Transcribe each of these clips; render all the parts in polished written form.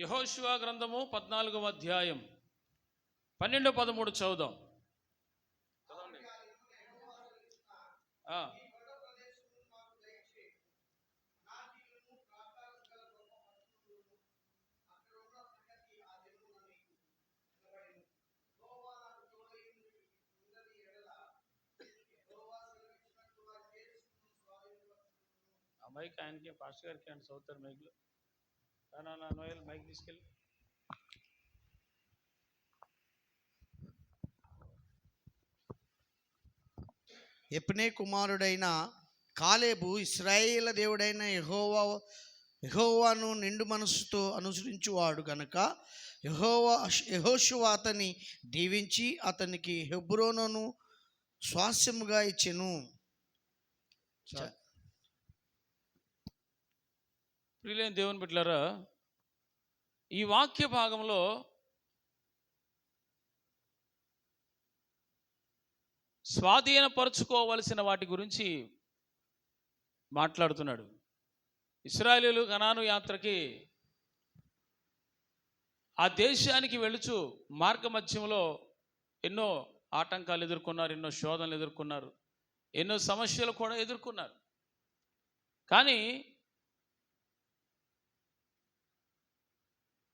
యెహోషువ గ్రంథము 14వ అధ్యాయం 12, 13 చదువుదాం. మైక్ ఆయనకి, పాస్టర్ గారికి ఆయన చదువుతారు మైక్లో. నోయల్ మైక్ తీసుకెళ్ళి. యెఫునే కుమారుడైన కాలేబు ఇశ్రాయేలు దేవుడైన యెహోవాను నిండు మనసుతో అనుసరించువాడు కనుక యెహోషువ అతన్ని దీవించి అతనికి హెబ్రోనును స్వాస్యముగా ఇచ్చెను. ప్రియులైన దేవుని బిడ్డలారా, ఈ వాక్య భాగంలో స్వాధీనపరుచుకోవలసిన వాటి గురించి మాట్లాడుతున్నాడు. ఇశ్రాయేలీయులు కనాను యాత్రకి ఆ దేశానికి వెళుచు మార్గ మధ్యంలో ఎన్నో ఆటంకాలు ఎదుర్కొన్నారు, ఎన్నో శోధనలు ఎదుర్కొన్నారు, ఎన్నో సమస్యలు కూడా ఎదుర్కొన్నారు. కానీ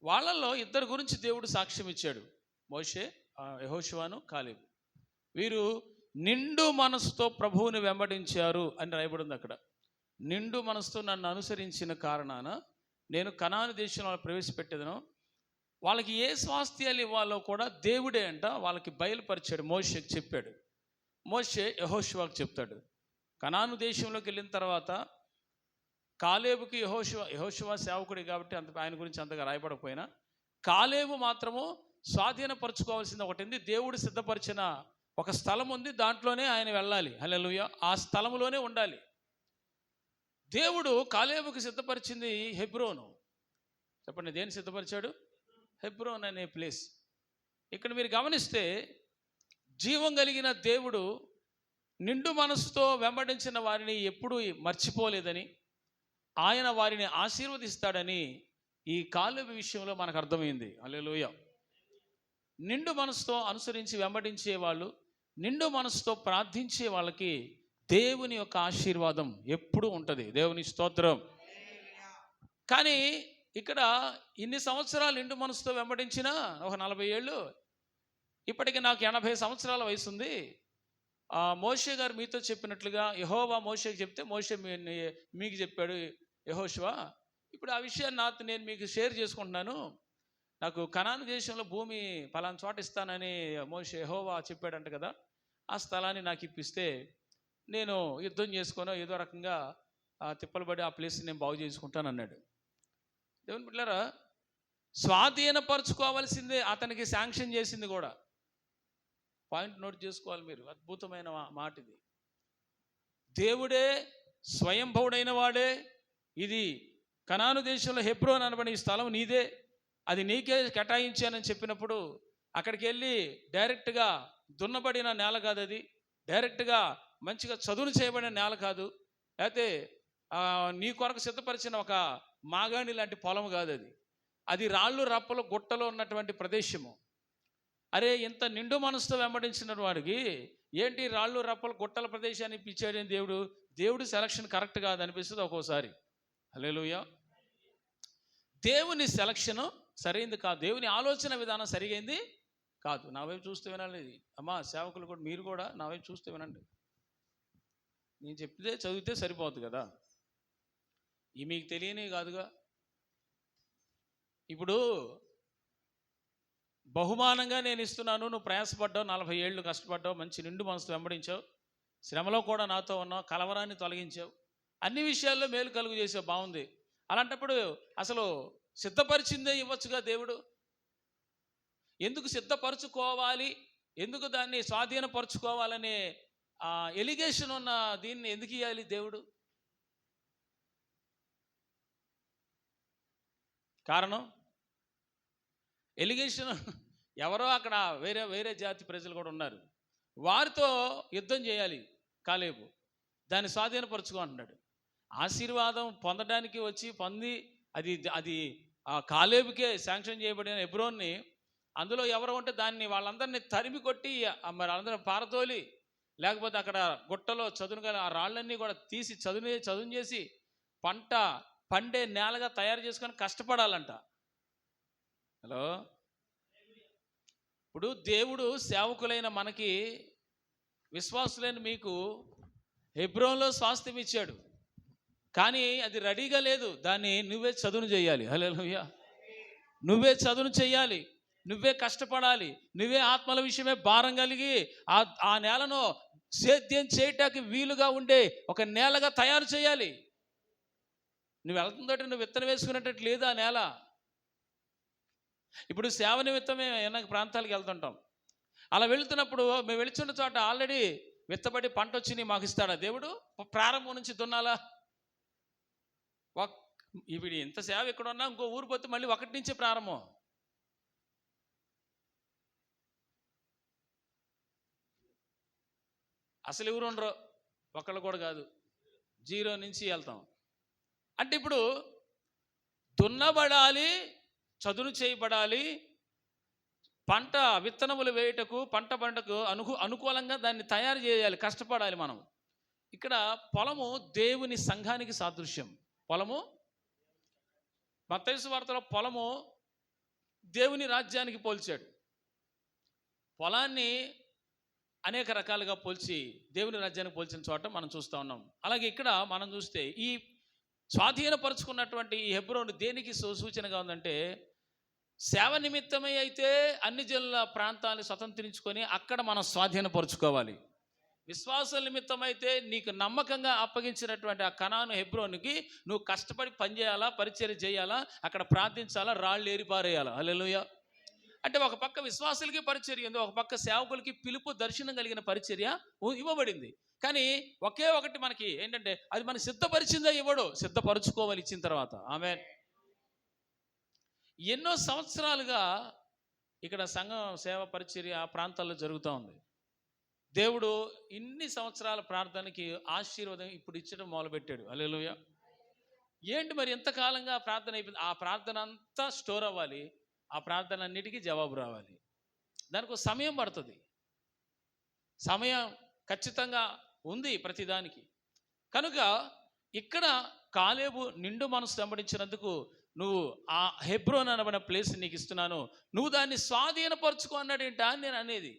వాళ్ళల్లో ఇద్దరు గురించి దేవుడు సాక్ష్యం ఇచ్చాడు, మోషే, యెహోషువను, కాలేబు. వీరు నిండు మనసుతో ప్రభువుని వెంబడించారు అని రాయబడింది అక్కడ. నిండు మనసుతో నన్ను అనుసరించిన కారణాన నేను కనాను దేశంలో ప్రవేశపెట్టేదను. వాళ్ళకి ఏ స్వాస్థ్యాలు ఇవ్వాలో కూడా దేవుడే అంట వాళ్ళకి బయలుపరిచాడు. మోషేకి చెప్పాడు. మోషే యెహోషువకు చెప్తాడు. కనాను దేశంలోకి వెళ్ళిన తర్వాత కాలేబుకి యెహోషువ సేవకుడి కాబట్టి ఆయన గురించి అంతగా రాయబడకపోయినా, కాలేబు మాత్రము స్వాధీనపరచుకోవాల్సింది ఒకటి ఉంది. దేవుడు సిద్ధపరిచిన ఒక స్థలం ఉంది, దాంట్లోనే ఆయన వెళ్ళాలి. హల్లెలూయా. ఆ స్థలంలోనే ఉండాలి. దేవుడు కాలేబుకి సిద్ధపరిచింది హెబ్రోను. చెప్పండి, దేని సిద్ధపరిచాడు? హెబ్రోన్ అనే ప్లేస్. ఇక్కడ మీరు గమనిస్తే జీవం కలిగిన దేవుడు నిండు మనసుతో వెంబడించిన వారిని ఎప్పుడూ మర్చిపోలేదని, ఆయన వారిని ఆశీర్వదిస్తాడని ఈ కాలేబు విషయంలో మనకు అర్థమైంది. హల్లెలూయా. నిండు మనసుతో అనుసరించి వెంబడించే వాళ్ళు, నిండు మనసుతో ప్రార్థించే వాళ్ళకి దేవుని యొక్క ఆశీర్వాదం ఎప్పుడూ ఉంటుంది. దేవుని స్తోత్రం. కానీ ఇక్కడ ఇన్ని సంవత్సరాలు నిండు మనసుతో వెంబడించిన ఒక 40 ఏళ్ళు, ఇప్పటికి నాకు 80 సంవత్సరాల వయసు ఉంది. మోషే గారు మీతో చెప్పినట్లుగా యెహోవా మోషేకి చెప్తే మోషే మీకు చెప్పాడు యెహోషువ. ఇప్పుడు ఆ విషయాన్ని నేను మీకు షేర్ చేసుకుంటున్నాను. నాకు కనాను దేశంలో భూమి పలానా చోట ఇస్తానని యెహోవా చెప్పాడంట కదా, ఆ స్థలాన్ని నాకు ఇప్పిస్తే నేను యుద్ధం చేసుకొని ఏదో రకంగా తిప్పలు పడి ఆ ప్లేస్ని నేను బాగు చేసుకుంటాను అన్నాడు. దేవుని బిడ్డలారా, స్వాధీనపరచుకోవాల్సిందే అతనికి శాంక్షన్ చేసింది కూడా. పాయింట్ నోట్ చేసుకోవాలి మీరు. అద్భుతమైన మాట ఇది. దేవుడే స్వయంభవుడైన వాడే, ఇది కనాను దేశంలో హెబ్రోన్ అనబడిన ఈ స్థలం నీదే, అది నీకే కేటాయించానని చెప్పినప్పుడు అక్కడికి వెళ్ళి డైరెక్ట్గా దున్నబడిన నేల కాదు, అది డైరెక్ట్గా మంచిగా చదును చేయబడిన నేల కాదు, అయితే నీ కొరకు సిద్ధపరిచిన ఒక మాగాణి లాంటి పొలం కాదు, అది రాళ్ళు రప్పలు గుట్టలో ఉన్నటువంటి ప్రదేశము. అరే, ఇంత నిండు మనసుతో వెంబడించిన వాడికి ఏంటి రాళ్ళు రప్పలు గుట్టల ప్రదేశాన్ని ఇప్పించాడని దేవుడు సెలక్షన్ కరెక్ట్ కాదు అనిపిస్తుంది ఒక్కోసారి. హల్లెలూయా. దేవుని సెలక్షను సరైంది కాదు, దేవుని ఆలోచన విధానం సరిగైంది కాదు. నా వైపు చూస్తే వినాలి. అమ్మా సేవకులు కూడా, మీరు కూడా నా వైపు చూస్తే వినండి. నేను చెప్తే చదివితే సరిపోతుంది కదా, ఈ మీకు తెలియనివి కాదుగా. ఇప్పుడు బహుమానంగా నేను ఇస్తున్నాను, నువ్వు ప్రయాసపడ్డావు, 40 ఏళ్ళు కష్టపడ్డావు, మంచి నిండు మనసుతో వెంబడించావు, శ్రమలో కూడా నాతో ఉన్నావు, కలవరాన్ని తొలగించావు, అన్ని విషయాల్లో మేలు కలుగు చేసావు, బాగుంది. అలాంటప్పుడు అసలు సిద్ధపరిచిందే ఇవ్వచ్చుగా దేవుడు. ఎందుకు సిద్ధపరచుకోవాలి, ఎందుకు దాన్ని స్వాధీనపరచుకోవాలనే ఎలిగేషన్ ఉన్న దీన్ని ఎందుకు ఇవ్వాలి దేవుడు? కారణం ఎలిగేషన్. ఎవరో అక్కడ వేరే జాతి ప్రజలు కూడా ఉన్నారు, వారితో యుద్ధం చేయాలి కాలేబు, దాన్ని స్వాధీనపరచుకో అంటున్నాడు. ఆశీర్వాదం పొందడానికి వచ్చి పొంది అది ఆ కాలేబుకే శాంక్షన్ చేయబడిన హెబ్రోన్ని, అందులో ఎవరు ఉంటే దాన్ని వాళ్ళందరినీ తరిమి కొట్టి మరి అందరూ పారతోలి, లేకపోతే అక్కడ గుట్టలో చదును గల ఆ రాళ్ళన్నీ కూడా తీసి చదును చేసి పంట పండే నేలగా తయారు చేసుకొని కష్టపడాలంట. హలో, ఇప్పుడు దేవుడు సేవకులైన మనకి, విశ్వాసులైన మీకు హెబ్రోన్లో స్వాస్థ్యం ఇచ్చాడు, కానీ అది రెడీగా లేదు. దాన్ని నువ్వే చదును చేయాలి. హల్లెలూయా. నువ్వే చదును చేయాలి, నువ్వే కష్టపడాలి, నువ్వే ఆత్మల విషయమే భారం కలిగి ఆ నేలను సేద్యం చేయటానికి వీలుగా ఉండే ఒక నేలగా తయారు చేయాలి. నువ్వు వెళ్తుందంటే నువ్వు విత్తనం వేసుకునేటట్టు లేదు ఆ నేల. ఇప్పుడు సేవ నిమిత్తమే ఏమైనా ప్రాంతాలకు వెళ్తుంటాం. అలా వెళుతున్నప్పుడు మేము వెళుతున్న చోట ఆల్రెడీ విత్తబడి పంట వచ్చి మాకు ఇస్తాడా దేవుడు? ప్రారంభం నుంచి దున్నాలా? ఇప్పుడు ఎంత సేవ ఇక్కడ ఉన్నా ఇంకో ఊరు పోతే మళ్ళీ ఒకటి నుంచే ప్రారంభం. అసలు ఎవరు ఉండరు, ఒకళ్ళు కూడా కాదు, జీరో నుంచి వెళ్తాం. అంటే ఇప్పుడు దున్నబడాలి, చదును చేయబడాలి, పంట విత్తనములు వేయుటకు పంటకు అనుకూలంగా దాన్ని తయారు చేయాలి, కష్టపడాలి మనం. ఇక్కడ పొలము దేవుని సంఘానికి సాదృశ్యం. పొలము మత్తయి సువార్తలో పొలము దేవుని రాజ్యానికి పోల్చాడు. పొలాన్ని అనేక రకాలుగా పోల్చి దేవుని రాజ్యానికి పోల్చిన చోట మనం చూస్తూ ఉన్నాం. అలాగే ఇక్కడ మనం చూస్తే ఈ స్వాధీనపరుచుకున్నటువంటి ఈ హెబ్రోను దేనికి సూచనగా ఉందంటే, సేవ నిమిత్తమై అయితే అన్ని జనుల ప్రాంతాన్ని స్వతంత్రించుకొని అక్కడ మనం స్వాధీనపరుచుకోవాలి. విశ్వాసం నిమిత్తమైతే నీకు నమ్మకంగా అప్పగించినటువంటి ఆ కనాను హెబ్రోనుకి నువ్వు కష్టపడి పనిచేయాలా, పరిచర్య చేయాలా, అక్కడ ప్రార్థించాలా, రాళ్ళు ఏరిపారేయాలా. హల్లెలూయా. అంటే ఒక పక్క విశ్వాసులకి పరిచర్య ఉంది, ఒక పక్క సేవకులకి పిలుపు దర్శనం కలిగిన పరిచర్య ఇవ్వబడింది. కానీ ఒకే ఒకటి మనకి ఏంటంటే, అది మనకి సిద్ధపరిచిందా ఇవ్వడు, సిద్ధపరుచుకోవాలి ఇచ్చిన తర్వాత. ఆమేన్. ఎన్నో సంవత్సరాలుగా ఇక్కడ సంఘం సేవ పరిచర్య ఆ ప్రాంతాల్లో జరుగుతూ ఉంది. దేవుడు ఇన్ని సంవత్సరాల ప్రార్థనకి ఆశీర్వాదం ఇప్పుడు ఇచ్చడం మొదలుపెట్టాడు. హల్లెలూయా. ఏంటి మరి ఎంతకాలంగా ప్రార్థన అయిపోయింది? ఆ ప్రార్థన అంతా స్టోర్ అవ్వాలి, ఆ ప్రార్థన అన్నిటికీ జవాబు రావాలి. దానికి ఒక సమయం పడుతుంది. సమయం ఖచ్చితంగా ఉంది ప్రతిదానికి. కనుక ఇక్కడ కాలేబు నిండు మనసు వెంబడించినందుకు నువ్వు ఆ హెబ్రోన్ అనబడిన ప్లేస్ నీకు ఇస్తున్నాను, నువ్వు దాన్ని స్వాధీనపరుచుకో అన్నాడు. ఏంటా నేను అనేది?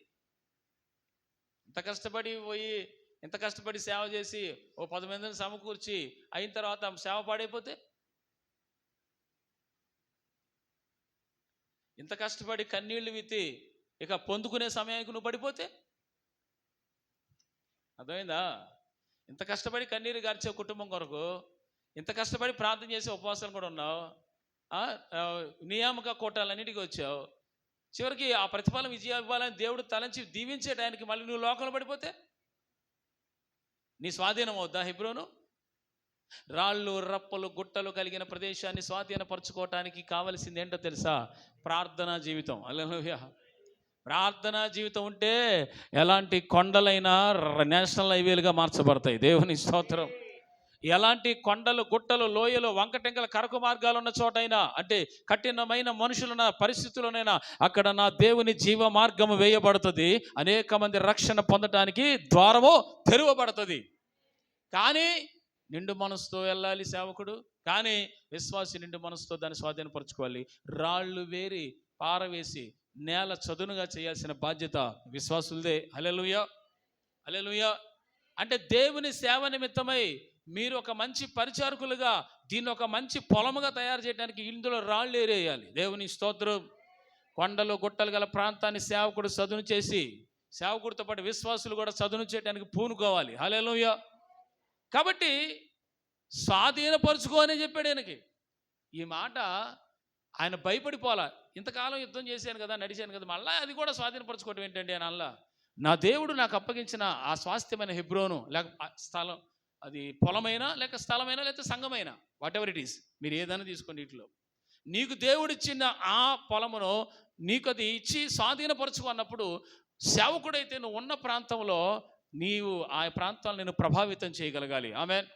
ఇంత కష్టపడి పోయి, ఇంత కష్టపడి సేవ చేసి ఓ 10 మందిని సమకూర్చి అయిన తర్వాత సేవ పాడైపోతే, ఇంత కష్టపడి కన్నీళ్లు విత్తి ఇక పొందుకునే సమయానికి నువ్వు పడిపోతే, అర్థమైందా? ఇంత కష్టపడి కన్నీరు గార్చే కుటుంబం కొరకు, ఇంత కష్టపడి ప్రార్థన చేసి ఉపవాసాలు కూడా ఉన్నావు, నియామక కోటాలన్నిటికీ వచ్చావు, చివరికి ఆ ప్రతిఫలం విజయం ఇవ్వాలని దేవుడు తలంచి దీవించే టైంకి మళ్ళీ నువ్వు లోకంలో పడిపోతే నీ స్వాధీనం అవుద్దా హెబ్రోను? రాళ్ళు రప్పలు గుట్టలు కలిగిన ప్రదేశాన్ని స్వాధీనపరచుకోవటానికి కావలసింది ఏంటో తెలుసా? ప్రార్థనా జీవితం. హల్లెలూయా. ప్రార్థనా జీవితం ఉంటే ఎలాంటి కొండలైనా నేషనల్ హైవేలుగా మార్చబడతాయి. దేవుని స్తోత్రం. ఎలాంటి కొండలు గుట్టలు లోయలు వంకటెంకల కరకు మార్గాలు ఉన్న చోటైనా, అంటే కఠినమైన మనుషులున్న పరిస్థితుల్లోనైనా అక్కడ నా దేవుని జీవ మార్గము వేయబడుతుంది. అనేక మంది రక్షణ పొందటానికి ద్వారము తెరవబడుతుంది. కానీ నిండు మనసుతో వెళ్ళాలి సేవకుడు, కానీ విశ్వాసి నిండు మనసుతో దాన్ని స్వాధీనపరచుకోవాలి. రాళ్ళు వేరి పారవేసి నేల చదునుగా చేయాల్సిన బాధ్యత విశ్వాసులదే. హల్లెలూయా. హల్లెలూయా. అంటే దేవుని సేవ నిమిత్తమై మీరు ఒక మంచి పరిచారకులుగా దీన్ని ఒక మంచి పొలముగా తయారు చేయడానికి ఇందులో రాళ్ళు ఏరేయాలి. దేవుని స్తోత్రం. కొండలు గుట్టలు గల ప్రాంతాన్ని సేవకుడు చదును చేసి, సేవకుడితో పాటు విశ్వాసులు కూడా చదును చేయడానికి పూనుకోవాలి. హల్లెలూయా. కాబట్టి స్వాధీనపరుచుకో అని చెప్పాడు ఆయనకి. ఈ మాట ఆయన భయపడిపోలా. ఇంతకాలం యుద్ధం చేశాను కదా, నడిచాను కదా, మళ్ళీ అది కూడా స్వాధీనపరచుకోవటం ఏంటండి అని అల్లా. నా దేవుడు నాకు అప్పగించిన ఆ స్వాస్థ్యమైన హెబ్రోను, లేక స్థలం, అది పొలమైనా లేక స్థలమైనా లేక సంఘమైనా, వాట్ ఎవర్ ఇట్ ఈస్, మీరు ఏదైనా తీసుకోండి. వీటిలో నీకు దేవుడిచ్చిన ఆ పొలమును నీకు అది ఇచ్చి స్వాధీనపరచుకో అన్నప్పుడు, సేవకుడైతే నువ్వు ఉన్న ప్రాంతంలో నీవు ఆ ప్రాంతాలను నేను ప్రభావితం చేయగలగాలి. ఆమేన్.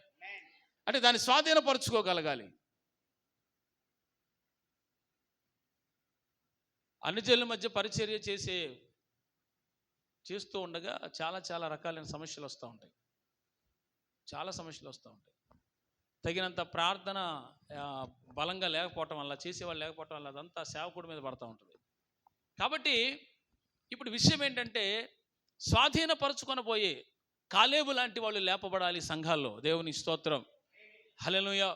అంటే దాన్ని స్వాధీనపరచుకోగలగాలి. అనుచరుల మధ్య పరిచర్య చేస్తూ ఉండగా చాలా చాలా రకాలైన సమస్యలు వస్తూ ఉంటాయి. చాలా సమస్యలు వస్తూ ఉంటాయి. తగినంత ప్రార్థన బలంగా లేకపోవటం వల్ల, చేసేవాళ్ళు లేకపోవటం వల్ల అదంతా సేవకుడి మీద పడుతూ ఉంటుంది. కాబట్టి ఇప్పుడు విషయం ఏంటంటే, స్వాధీనపరచుకొనబోయే కాలేబు లాంటి వాళ్ళు లేపబడాలి సంఘాల్లో. దేవుని స్తోత్రం, హల్లెలూయా.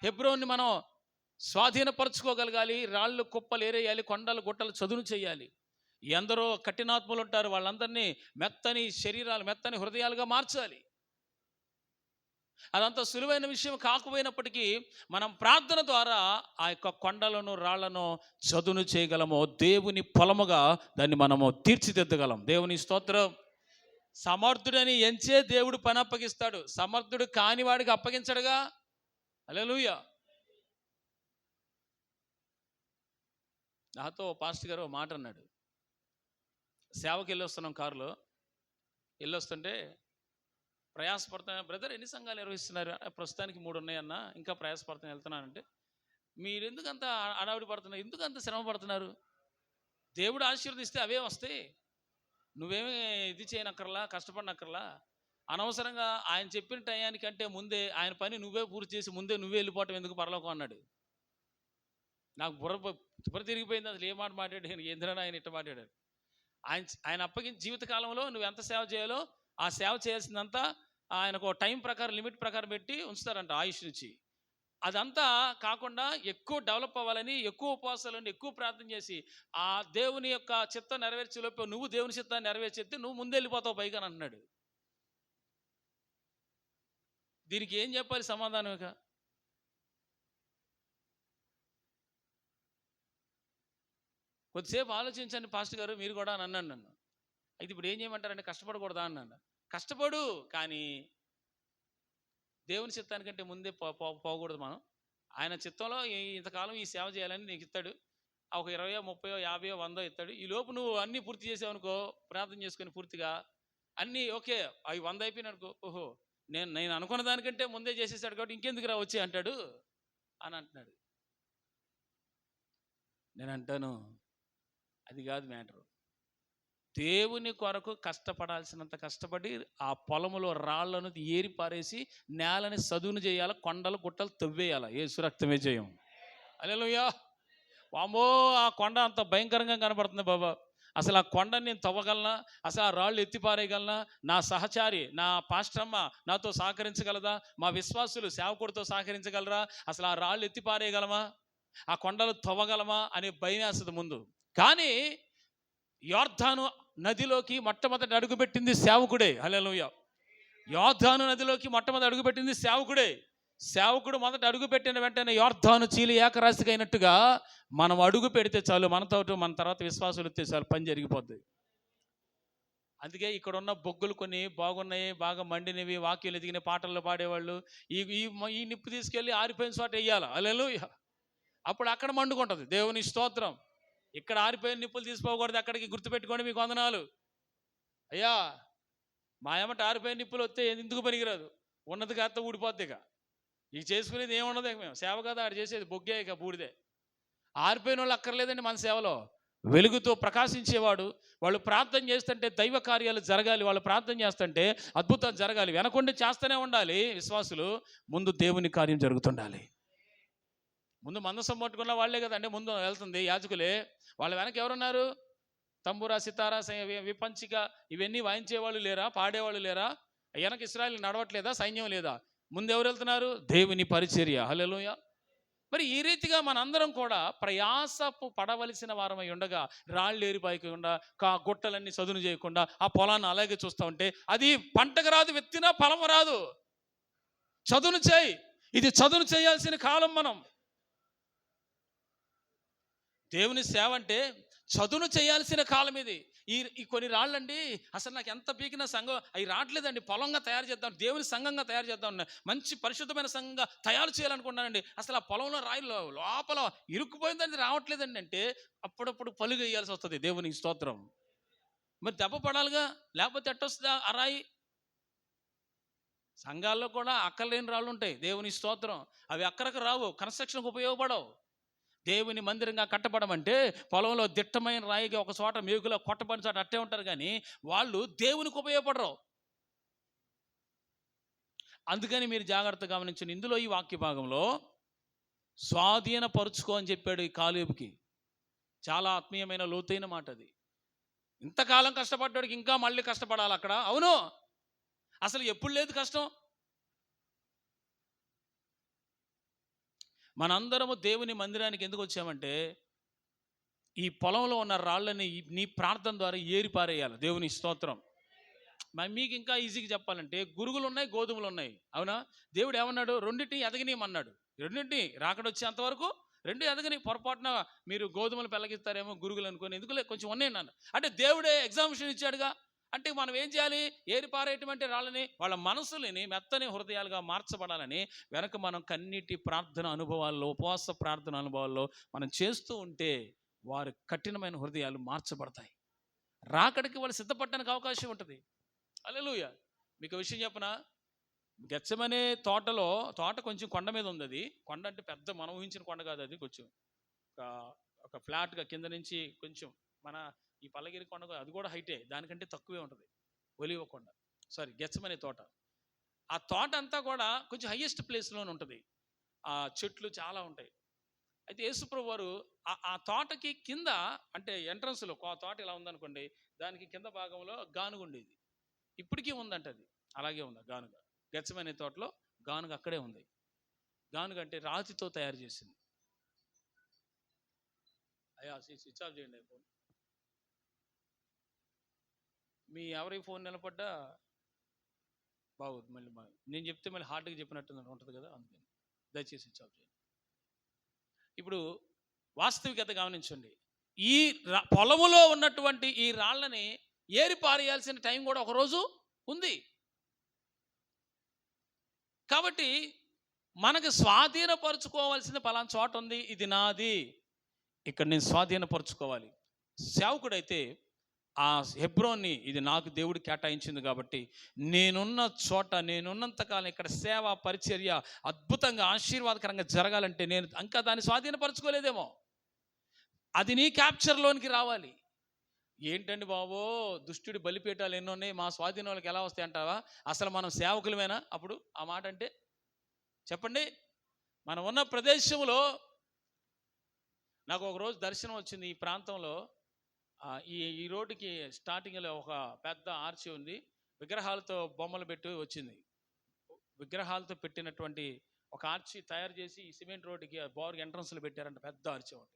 హెబ్రోన్ని మనం స్వాధీనపరచుకోగలగాలి. రాళ్ళు కుప్పలు ఏరేయాలి, కొండలు గుట్టలు చదును చేయాలి. ఎందరో కఠినాత్ములు ఉంటారు, వాళ్ళందరినీ మెత్తని శరీరాలు, మెత్తని హృదయాలుగా మార్చాలి. అదంతా సులువైన విషయం కాకపోయినప్పటికీ మనం ప్రార్థన ద్వారా ఆ యొక్క కొండలను రాళ్లను చదును చేయగలము. దేవుని పొలముగా దాన్ని మనము తీర్చిదిద్దగలం. దేవుని స్తోత్రం. సమర్థుడని ఎంచే దేవుడు పని అప్పగిస్తాడు, సమర్థుడు కాని వాడికి అప్పగించడుగా. హల్లెలూయా. నాతో పాస్టర్ గారు మాట అన్నాడు. సేవకి వెళ్ళొస్తున్నాం, కారులో వెళ్ళొస్తుంటే ప్రయాసపడుతున్నా, బ్రదర్ ఎన్ని సంఘాలు నిర్వహిస్తున్నారు? ప్రస్తుతానికి 3 ఉన్నాయన్నా, ఇంకా ప్రయాసపడుతున్నా వెళ్తున్నానంటే, మీరు ఎందుకు అంత అడావిడి పడుతున్నారు, ఎందుకు అంత శ్రమ పడుతున్నారు? దేవుడు ఆశీర్వదిస్తే అవే వస్తాయి, నువ్వేమీ ఇది చేయనక్కర్లా, కష్టపడినక్కర్లా. అనవసరంగా ఆయన చెప్పిన టయానికంటే ముందే ఆయన పని నువ్వే పూర్తి చేసి ముందే నువ్వే వెళ్ళిపోవటం ఎందుకు పరలోకం అన్నాడు. నాకు బుర్ర తిరిగిపోయింది. అసలు ఏ మాట మాట్లాడాడు, ఏంద్రని ఆయన ఇట్ట మాట్లాడాడు. ఆయన అప్పగించి జీవితకాలంలో నువ్వు ఎంత సేవ చేయాలో ఆ సేవ చేయాల్సిందంతా ఆయనకు టైం ప్రకారం, లిమిట్ ప్రకారం పెట్టి ఉంచుతారంట ఆయుష్ నుంచి. అదంతా కాకుండా ఎక్కువ డెవలప్ అవ్వాలని, ఎక్కువ ఉపవాసాలని, ఎక్కువ ప్రార్థన చేసి ఆ దేవుని యొక్క చిత్తం నెరవేర్చేలోపు నువ్వు దేవుని చిత్తాన్ని నెరవేర్చేస్తే నువ్వు ముందు వెళ్ళిపోతావు పైగా అంటున్నాడు. దీనికి ఏం చెప్పాలి సమాధానం? ఇక కొద్దిసేపు ఆలోచించండి పాస్టర్ గారు, మీరు కూడా అని అన్నాను. నన్ను అయితే ఇప్పుడు ఏం చేయమంటారంటే, కష్టపడకూడదా అన్నాను. కష్టపడు, కానీ దేవుని చిత్తానికంటే ముందే పోకూడదు. మనం ఆయన చిత్తంలో ఇంతకాలం ఈ సేవ చేయాలని నీకు ఇస్తాడు. ఒక 20, 30, 50, 100 ఇస్తాడు. ఈ లోపు నువ్వు అన్నీ పూర్తి చేసావనుకో, ప్రార్థన చేసుకొని పూర్తిగా అన్నీ ఓకే, అవి 100 అయిపోయినాయి అనుకో, ఓహో నేను అనుకున్న దానికంటే ముందే చేసేసాడు కాబట్టి ఇంకెందుకు రా వచ్చి అంటాడు అని అంటున్నాడు. నేను అంటాను, అది కాదు మ్యాటరు. దేవుని కొరకు కష్టపడాల్సినంత కష్టపడి ఆ పొలములో రాళ్లను ఏరి పారేసి నేలని సదును చేయాలి, కొండలు గుట్టలు తవ్వేయాలి. యేసు రక్తమే జయం. హల్లెలూయా. వామ్మో, ఆ కొండ అంత భయంకరంగా కనబడుతుంది బాబా. అసలు ఆ కొండని నేను తవ్వగలనా? అసలు ఆ రాళ్ళు ఎత్తిపారేయగలనా? నా సహచారి, నా పాస్టమ్మ నాతో సహకరించగలదా? మా విశ్వాసులు సేవకుడితో సహకరించగలరా? అసలు ఆ రాళ్ళు ఎత్తిపారేయగలమా? ఆ కొండలు తవ్వగలమా అనే భయం వేస్తుంది ముందు. కానీ యోర్దాను నదిలోకి మొట్టమొదటి అడుగుపెట్టింది సేవకుడే. హల్లెలూయా. యోర్దాను నదిలోకి మొట్టమొదటి అడుగుపెట్టింది సేవకుడే. సేవకుడు మొదట అడుగు పెట్టిన వెంటనే యోర్దాను చీలి ఏకరాశిగా అయినట్టుగా మనం అడుగు పెడితే చాలు, మన తర్వాత విశ్వాసులు ఎత్తే చాలు, పని జరిగిపోద్ది. అందుకే ఇక్కడ ఉన్న బొగ్గులు కొన్ని బాగున్నాయి, బాగా మండినవి, వాక్యాలు ఎదిగిన పాటల్లో పాడేవాళ్ళు ఈ నిప్పు తీసుకెళ్ళి ఆరిపోయిన చోట వేయాలి. హల్లెలూయా. అప్పుడు అక్కడ మండుకుంటుంది. దేవుని స్తోత్రం. ఇక్కడ ఆరిపోయిన నిప్పులు తీసుకోకూడదు, అక్కడికి గుర్తుపెట్టుకోండి. మీకు వందనాలు అయ్యా. మా ఏమంటే ఆరిపోయిన నిప్పులు వస్తే ఎందుకు పనికిరాదు, ఉన్నది కాస్త ఊడిపోద్ది. ఇక చేసుకునేది ఏమున్నది, మేము సేవ కదా ఆడు చేసేది, బొగ్గే ఇక బూడిదే. ఆరిపోయిన వాళ్ళు అక్కర్లేదండి మన సేవలో. వెలుగుతో ప్రకాశించేవాడు. వాళ్ళు ప్రార్థన చేస్తుంటే దైవ కార్యాలు జరగాలి, వాళ్ళు ప్రార్థన చేస్తుంటే అద్భుతాలు జరగాలి. వెనకుండి చేస్తూనే ఉండాలి విశ్వాసులు, ముందు దేవుని కార్యం జరుగుతుండాలి. ముందు మందసం పట్టుకున్న వాళ్ళే కదండి ముందు వెళ్తుంది, యాజకులే. వాళ్ళ వెనక ఎవరున్నారు? తంబురా, సితారా, విపంచిక ఇవన్నీ వాయించేవాళ్ళు లేరా? పాడేవాళ్ళు లేరా? వెనక ఇశ్రాయేలు నడవట్లేదా? సైన్యం లేదా? ముందు ఎవరు వెళ్తున్నారు? దేవుని పరిచర్య. హల్లెలూయా. మరి ఈ రీతిగా మనందరం కూడా ప్రయాసపు పడవలసిన వారమై ఉండగా, రాళ్ళు ఏరిపాయకుండా, గుట్టలన్నీ చదును చేయకుండా ఆ పొలాన్ని అలాగే చూస్తూ ఉంటే అది పంటకు రాదు, విత్తినా ఫలము రాదు. చదును చేయి, ఇది చదును చేయాల్సిన కాలం. మనం దేవుని సేవ అంటే చదును చేయాల్సిన కాలం ఇది. ఈ కొన్ని రాళ్ళండి, అసలు నాకు ఎంత పీకిన సంఘం అవి రావట్లేదండి. పొలంగా తయారు చేద్దాం, దేవుని సంఘంగా తయారు చేద్దాం, మంచి పరిశుద్ధమైన సంఘంగా తయారు చేయాలనుకున్నానండి. అసలు ఆ పొలంలో రాయిలో లోపల ఇరుక్కుపోయిందండి, రావట్లేదండి అంటే అప్పుడప్పుడు పలుగు వేయాల్సి వస్తుంది. దేవునికి స్తోత్రం. మరి దెబ్బ పడాలిగా, లేకపోతే ఎట్టొస్తుందా ఆ రాయి? సంఘాల్లో కూడా అక్కర్లేని రాళ్ళు ఉంటాయి. దేవుని స్తోత్రం. అవి అక్కరకు రావు, కన్స్ట్రక్షన్కి ఉపయోగపడవు. దేవుని మందిరంగా కట్టబడమంటే పొలంలో దిట్టమైన రాయిగా ఒక చోట మేకులో కొట్టబడిన చోట అట్టే ఉంటారు, కానీ వాళ్ళు దేవునికి ఉపయోగపడరు. అందుకని మీరు జాగ్రత్తగా గమనించండి. ఇందులో ఈ వాక్య భాగంలో స్వాధీనపరుచుకో అని చెప్పాడు ఈ కాలేబుకి. చాలా ఆత్మీయమైన లోతైన మాట అది. ఇంతకాలం కష్టపడ్డాడికి ఇంకా మళ్ళీ కష్టపడాలి అక్కడ. అవును, అసలు ఎప్పుడు లేదు కష్టం. మనందరము దేవుని మందిరానికి ఎందుకు వచ్చామంటే ఈ పొలంలో ఉన్న రాళ్ళని నీ ప్రార్థన ద్వారా ఏరి పారేయాలి. దేవుని స్తోత్రం. మీకు ఇంకా ఈజీగా చెప్పాలంటే గురుగులు ఉన్నాయి, గోధుమలు ఉన్నాయి. అవునా? దేవుడు ఏమన్నాడు? రెండింటిని ఎదగనీయమన్నాడు. రెండింటిని రాకడ వచ్చేంతవరకు రెండు ఎదగని. పొరపాటున మీరు గోధుమలు పెళ్ళగిస్తారేమో గురుగులు అనుకొని, ఎందుకులే కొంచెం ఉన్నాయి నాన్న అంటే దేవుడే ఎగ్జామిషన్ ఇచ్చాడుగా. అంటే మనం ఏం చేయాలి? ఏరి పారేయటమంటే రాళ్ళని వాళ్ళ మనసులని మెత్తని హృదయాలుగా మార్చబడాలని వెనక మనం కన్నీటి ప్రార్థన అనుభవాల్లో, ఉపవాస ప్రార్థన అనుభవాల్లో మనం చేస్తూ ఉంటే వారి కఠినమైన హృదయాలు మార్చబడతాయి. రాకడికి వాళ్ళు సిద్ధపడడానికి అవకాశం ఉంటుంది. హల్లెలూయా. మీకు విషయం చెప్పనా? గెత్సెమనే తోట కొంచెం కొండ మీద ఉంది. అది కొండ అంటే పెద్ద మనం ఊహించిన కొండ కాదు. అది కొంచెం ఒక ఫ్లాట్గా కింద నుంచి కొంచెం మన ఈ పల్లగిరి కొండ అది కూడా హైటే, దానికంటే తక్కువే ఉంటుంది. ఒలివ కొండ, సారీ గెత్సెమనే తోట. ఆ తోట అంతా కూడా కొంచెం హైయెస్ట్ ప్లేస్లోనే ఉంటుంది. ఆ చెట్లు చాలా ఉంటాయి. అయితే యేసుప్రభు వారు ఆ తోటకి కింద, అంటే ఎంట్రన్స్లో తోట ఇలా ఉందనుకోండి, దానికి కింద భాగంలో గానుగ ఉండేది. ఇప్పటికీ ఉందంట అది, అలాగే ఉంది గానుగ. గెత్సెమనే తోటలో గానుగ అక్కడే ఉంది. గానుగ అంటే రాతితో తయారు చేసింది. అయ్యా స్విచ్ ఆఫ్ చేయండి ఫోన్. మీ ఎవరి ఫోన్ నిలబడ్డా బాగోదు. మళ్ళీ నేను చెప్తే మళ్ళీ హార్ట్గా చెప్పినట్టు ఉంటుంది కదా, అందుకని దయచేసి స్విచ్ ఆఫ్ చేయండి. ఇప్పుడు వాస్తవికత గమనించండి. ఈ పొలములో ఉన్నటువంటి ఈ రాళ్ళని ఏరి పారేయాల్సిన టైం కూడా ఒకరోజు ఉంది. కాబట్టి మనకు స్వాధీనపరచుకోవాల్సిన పలానా చోట ఉంది, ఇది నాది, ఇక్కడ నేను స్వాధీనపరచుకోవాలి. సేవకుడైతే ఆ హెబ్రోన్ని ఇది నాకు దేవుడు కేటాయించింది కాబట్టి నేనున్న చోట, నేనున్నంతకాలం ఇక్కడ సేవ పరిచర్య అద్భుతంగా ఆశీర్వాదకరంగా జరగాలంటే నేను ఇంకా దాన్ని స్వాధీనపరచుకోలేదేమో. అది నీ క్యాప్చర్లోనికి రావాలి. ఏంటండి బాబో, దుష్టుడి బలిపీఠాలు ఎన్నో ఉన్నాయి, మా స్వాధీనం వాళ్ళకి ఎలా వస్తాయి అంటావా? అసలు మనం సేవకులమేనా అప్పుడు ఆ మాట అంటే? చెప్పండి. మనం ఉన్న ప్రదేశంలో నాకు ఒక రోజు దర్శనం వచ్చింది. ఈ ప్రాంతంలో ఈ రోడ్డుకి స్టార్టింగ్లో ఒక పెద్ద ఆర్చి ఉంది. విగ్రహాలతో బొమ్మలు పెట్టి వచ్చింది. విగ్రహాలతో పెట్టినటువంటి ఒక ఆర్చి తయారు చేసి ఈ సిమెంట్ రోడ్డుకి బోర్డు ఎంట్రన్స్లో పెట్టారంట, పెద్ద ఆర్చి ఒకటి.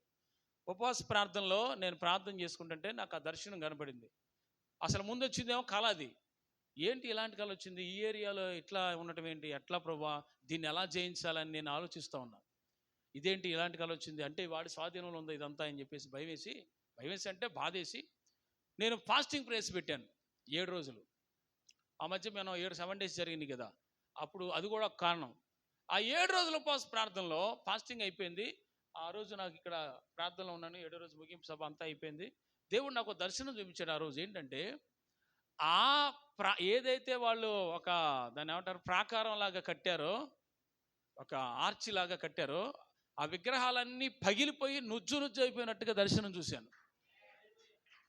ఉపవాస ప్రార్థనలో నేను ప్రార్థన చేసుకుంటుంటే నాకు ఆ దర్శనం కనపడింది. అసలు ముందు వచ్చిందేమో కళ. అది ఏంటి ఇలాంటి కళ వచ్చింది, ఈ ఏరియాలో ఇట్లా ఉండటం ఏంటి, ఎట్లా ప్రభా దీన్ని ఎలా జయించాలని నేను ఆలోచిస్తూ ఉన్నాను. ఇదేంటి ఇలాంటి కళ వచ్చింది అంటే వాడి స్వాధీనంలో ఉంది ఇదంతా అని చెప్పేసి భయమేసి అంటే బాధేసి నేను ఫాస్టింగ్ ప్రేయర్స్ పెట్టాను 7 రోజులు. ఆ మధ్య మనం 7 డేస్ జరిగింది కదా, అప్పుడు అది కూడా ఒక కారణం. ఆ 7 రోజుల ఉపవాస ప్రార్థనలో ఫాస్టింగ్ అయిపోయింది. ఆ రోజు నాకు ఇక్కడ ప్రార్థనలో ఉన్నాను. 7వ రోజు ముగింపు సభ అంతా అయిపోయింది. దేవుడు నాకు దర్శనం చూపించాడు. ఆ రోజు ఏంటంటే ఏదైతే వాళ్ళు ఒక దాన్ని ఏమంటారు ప్రాకారం లాగా కట్టారో, ఒక ఆర్చి లాగా కట్టారో, ఆ విగ్రహాలన్నీ పగిలిపోయి నుజ్జు అయిపోయినట్టుగా దర్శనం చూశాను.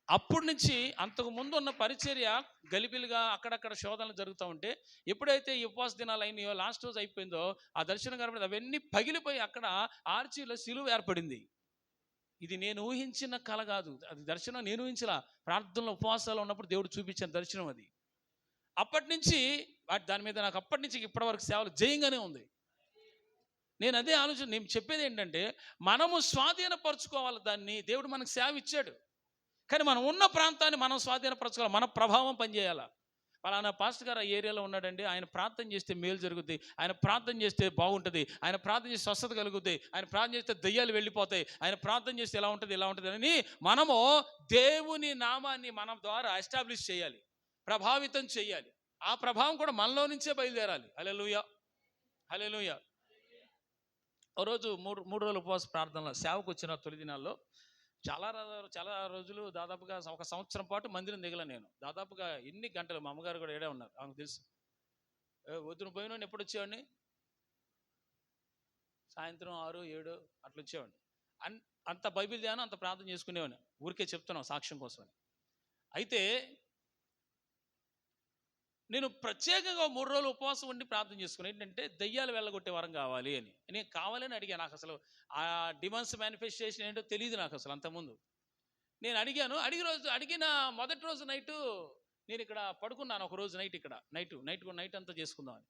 అప్పటి నుంచి అంతకు ముందు ఉన్న పరిచర్య గలిబిలిగా అక్కడక్కడ శోధనలు జరుగుతూ ఉంటే, ఎప్పుడైతే ఈ ఉపవాస దినాలు అయినాయో, లాస్ట్ రోజు అయిపోయిందో, ఆ దర్శనం కనబడింది. అవన్నీ పగిలిపోయి అక్కడ ఆర్చీలో సిలువ ఏర్పడింది. ఇది నేను ఊహించిన కళ కాదు, అది దర్శనం నేను ఊహించలా. ప్రార్థనలో ఉపవాసాలు ఉన్నప్పుడు దేవుడు చూపించిన దర్శనం అది. అప్పటి నుంచి దాని మీద నాకు అప్పటి నుంచి ఇప్పటి వరకు సేవలు జయంగానే ఉంది. నేను అదే ఆలోచన. నేను చెప్పేది ఏంటంటే మనము స్వాధీనపరచుకోవాలి దాన్ని. దేవుడు మనకు సేవ ఇచ్చాడు, కానీ మనం ఉన్న ప్రాంతాన్ని మనం స్వాధీనపరచుకోవాలి. మన ప్రభావం పనిచేయాలా. పలానా పాస్టర్ గారు ఆ ఏరియాలో ఉన్నాడండి, ఆయన ప్రార్థన చేస్తే మేలు జరుగుద్ది, ఆయన ప్రార్థన చేస్తే బాగుంటుంది, ఆయన ప్రార్థన చేస్తే స్వస్థత కలుగుద్ది, ఆయన ప్రార్థన చేస్తే దయ్యాలు వెళ్ళిపోతాయి, ఆయన ప్రార్థన చేస్తే ఇలా ఉంటుంది ఇలా ఉంటుంది అని మనము దేవుని నామాన్ని మన ద్వారా ఎస్టాబ్లిష్ చేయాలి, ప్రభావితం చేయాలి. ఆ ప్రభావం కూడా మనలో నుంచే బయలుదేరాలి. హల్లెలూయా, హల్లెలూయా. ఓ రోజు మూడు రోజుల ఉపవాస ప్రార్థనలో సేవకు వచ్చిన తొలి దినాల్లో చాలా రోజులు, దాదాపుగా 1 సంవత్సరం పాటు మందిరం దిగల నేను. దాదాపుగా ఎన్ని గంటలు, మా అమ్మగారు కూడా ఏడే ఉన్నారు, ఆమెకు తెలుసు. వద్దున పోయిన ఎప్పుడు వచ్చేవాడిని, సాయంత్రం 6, 7 అట్లా వచ్చేవాడిని. అంత బైబిల్ ధ్యానం, అంత ప్రార్థన చేసుకునేవాడిని. ఊరికే చెప్తున్నాం సాక్ష్యం కోసమని. అయితే నేను ప్రత్యేకంగా 3 రోజులు ఉపవాసం ఉండి ప్రార్థన చేసుకుని ఏంటంటే దయ్యాలు వెళ్ళగొట్టే వరం కావాలి అని. నేను కావాలని అడిగాను. నాకు అసలు ఆ డిమాండ్స్ మేనిఫెస్టేషన్ ఏంటో తెలియదు నాకు అసలు అంతకుముందు. నేను అడిగాను. అడిగిన మొదటి రోజు నైటు నేను ఇక్కడ పడుకున్నాను. ఒక రోజు నైట్ ఇక్కడ నైట్ అంతా చేసుకుందామని.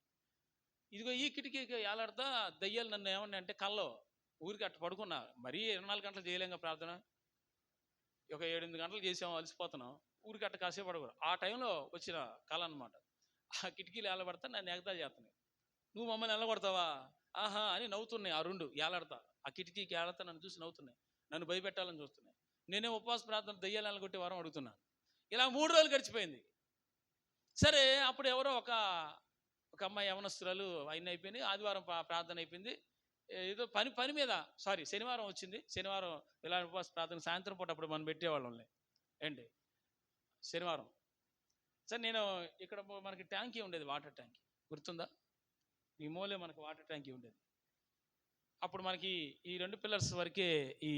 ఇదిగో ఈ కిటికీకి ఏలాడుతా దయ్యాలు నన్ను ఏమన్నా అంటే కల్లో ఊరికి అట్ట పడుకున్నా. మరీ 24 గంటలు చేయలేంగా ప్రార్థన. ఒక 7-8 గంటలు చేసాము, అలసిపోతున్నాం. ఊరికి అట్ట కాసేపు పడకూడదు. ఆ టైంలో వచ్చిన కళ అనమాట. ఆ కిటికీలు ఏలబడతా నన్ను ఎగతాళి చేస్తున్నాయి. నువ్వు మమ్మల్ని ఎల్లగొడతావా ఆహా అని నవ్వుతున్నాయి. ఆ 2 ఏలాడతా ఆ కిటికీకి ఏలాడతా నన్ను చూసి నవ్వుతున్నాయి. నన్ను భయపెట్టాలని చూస్తున్నాయి. నేనే ఉపవాస ప్రార్థన దయ్యాలు ఎల్లగొట్టే వరం అడుగుతున్నాను. ఇలా 3 రోజులు గడిచిపోయింది. సరే అప్పుడు ఎవరో ఒక అమ్మాయి యవనస్తురాలు అయిన అయిపోయింది. ఆదివారం ప్రార్థన అయిపోయింది. ఏదో పని మీద శనివారం వచ్చింది. శనివారం ఇలా ఉపవాస ప్రార్థన సాయంత్రం పూట అప్పుడు మనం పెట్టేవాళ్ళంలే ఏంటి శనివారం. సరే నేను ఇక్కడ మనకి ట్యాంకీ ఉండేది, వాటర్ ట్యాంకీ గుర్తుందా? ఈ మూలే మనకి వాటర్ ట్యాంకీ ఉండేది. అప్పుడు మనకి ఈ 2 పిల్లర్స్ వరకే ఈ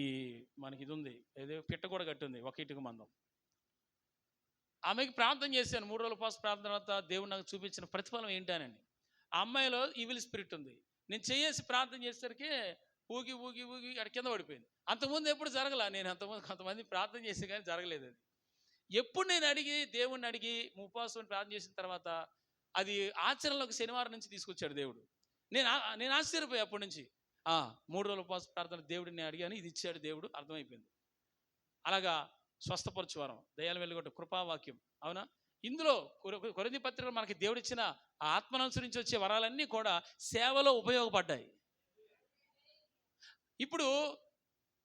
మనకి ఇది ఉంది, ఏదో పిట్ట కూడా కట్టి ఉంది, ఒక ఇటుక మందం. ఆమెకి ప్రార్థన చేశాను. 3 రోజుల ఉపవాస ప్రార్థన తర్వాత దేవుడు నాకు చూపించిన ప్రతిఫలం ఏంటనండి. ఆ అమ్మాయిలో ఈవిల్ స్పిరిట్ ఉంది. నేను చేసి ప్రార్థన చేసేసరికి ఊగి అక్కడ కింద పడిపోయింది. అంతకుముందు ఎప్పుడు జరగలా. నేను కొంతమంది ప్రార్థన చేసి కానీ జరగలేదు. అది ఎప్పుడు నేను దేవుణ్ణి అడిగి ఉపవాసం ప్రార్థన చేసిన తర్వాత అది ఆచరణలోకి శనివారం నుంచి తీసుకొచ్చాడు దేవుడు. నేను ఆశ్చర్యపోయా. అప్పటి నుంచి 3 రోజుల ఉపవాస ప్రార్థన దేవుడిని అడిగాను, ఇది ఇచ్చాడు దేవుడు, అర్థమైపోయింది. అలాగా స్వస్థపరచు వరం, దయ్యాలు వెళ్ళగొట్టే కృపావాక్యం. అవునా? ఇందులో కొరింథీ పత్రికలో మనకి దేవుడిచ్చిన ఆత్మనుసరించి వచ్చే వరాలన్నీ కూడా సేవలో ఉపయోగపడ్డాయి. ఇప్పుడు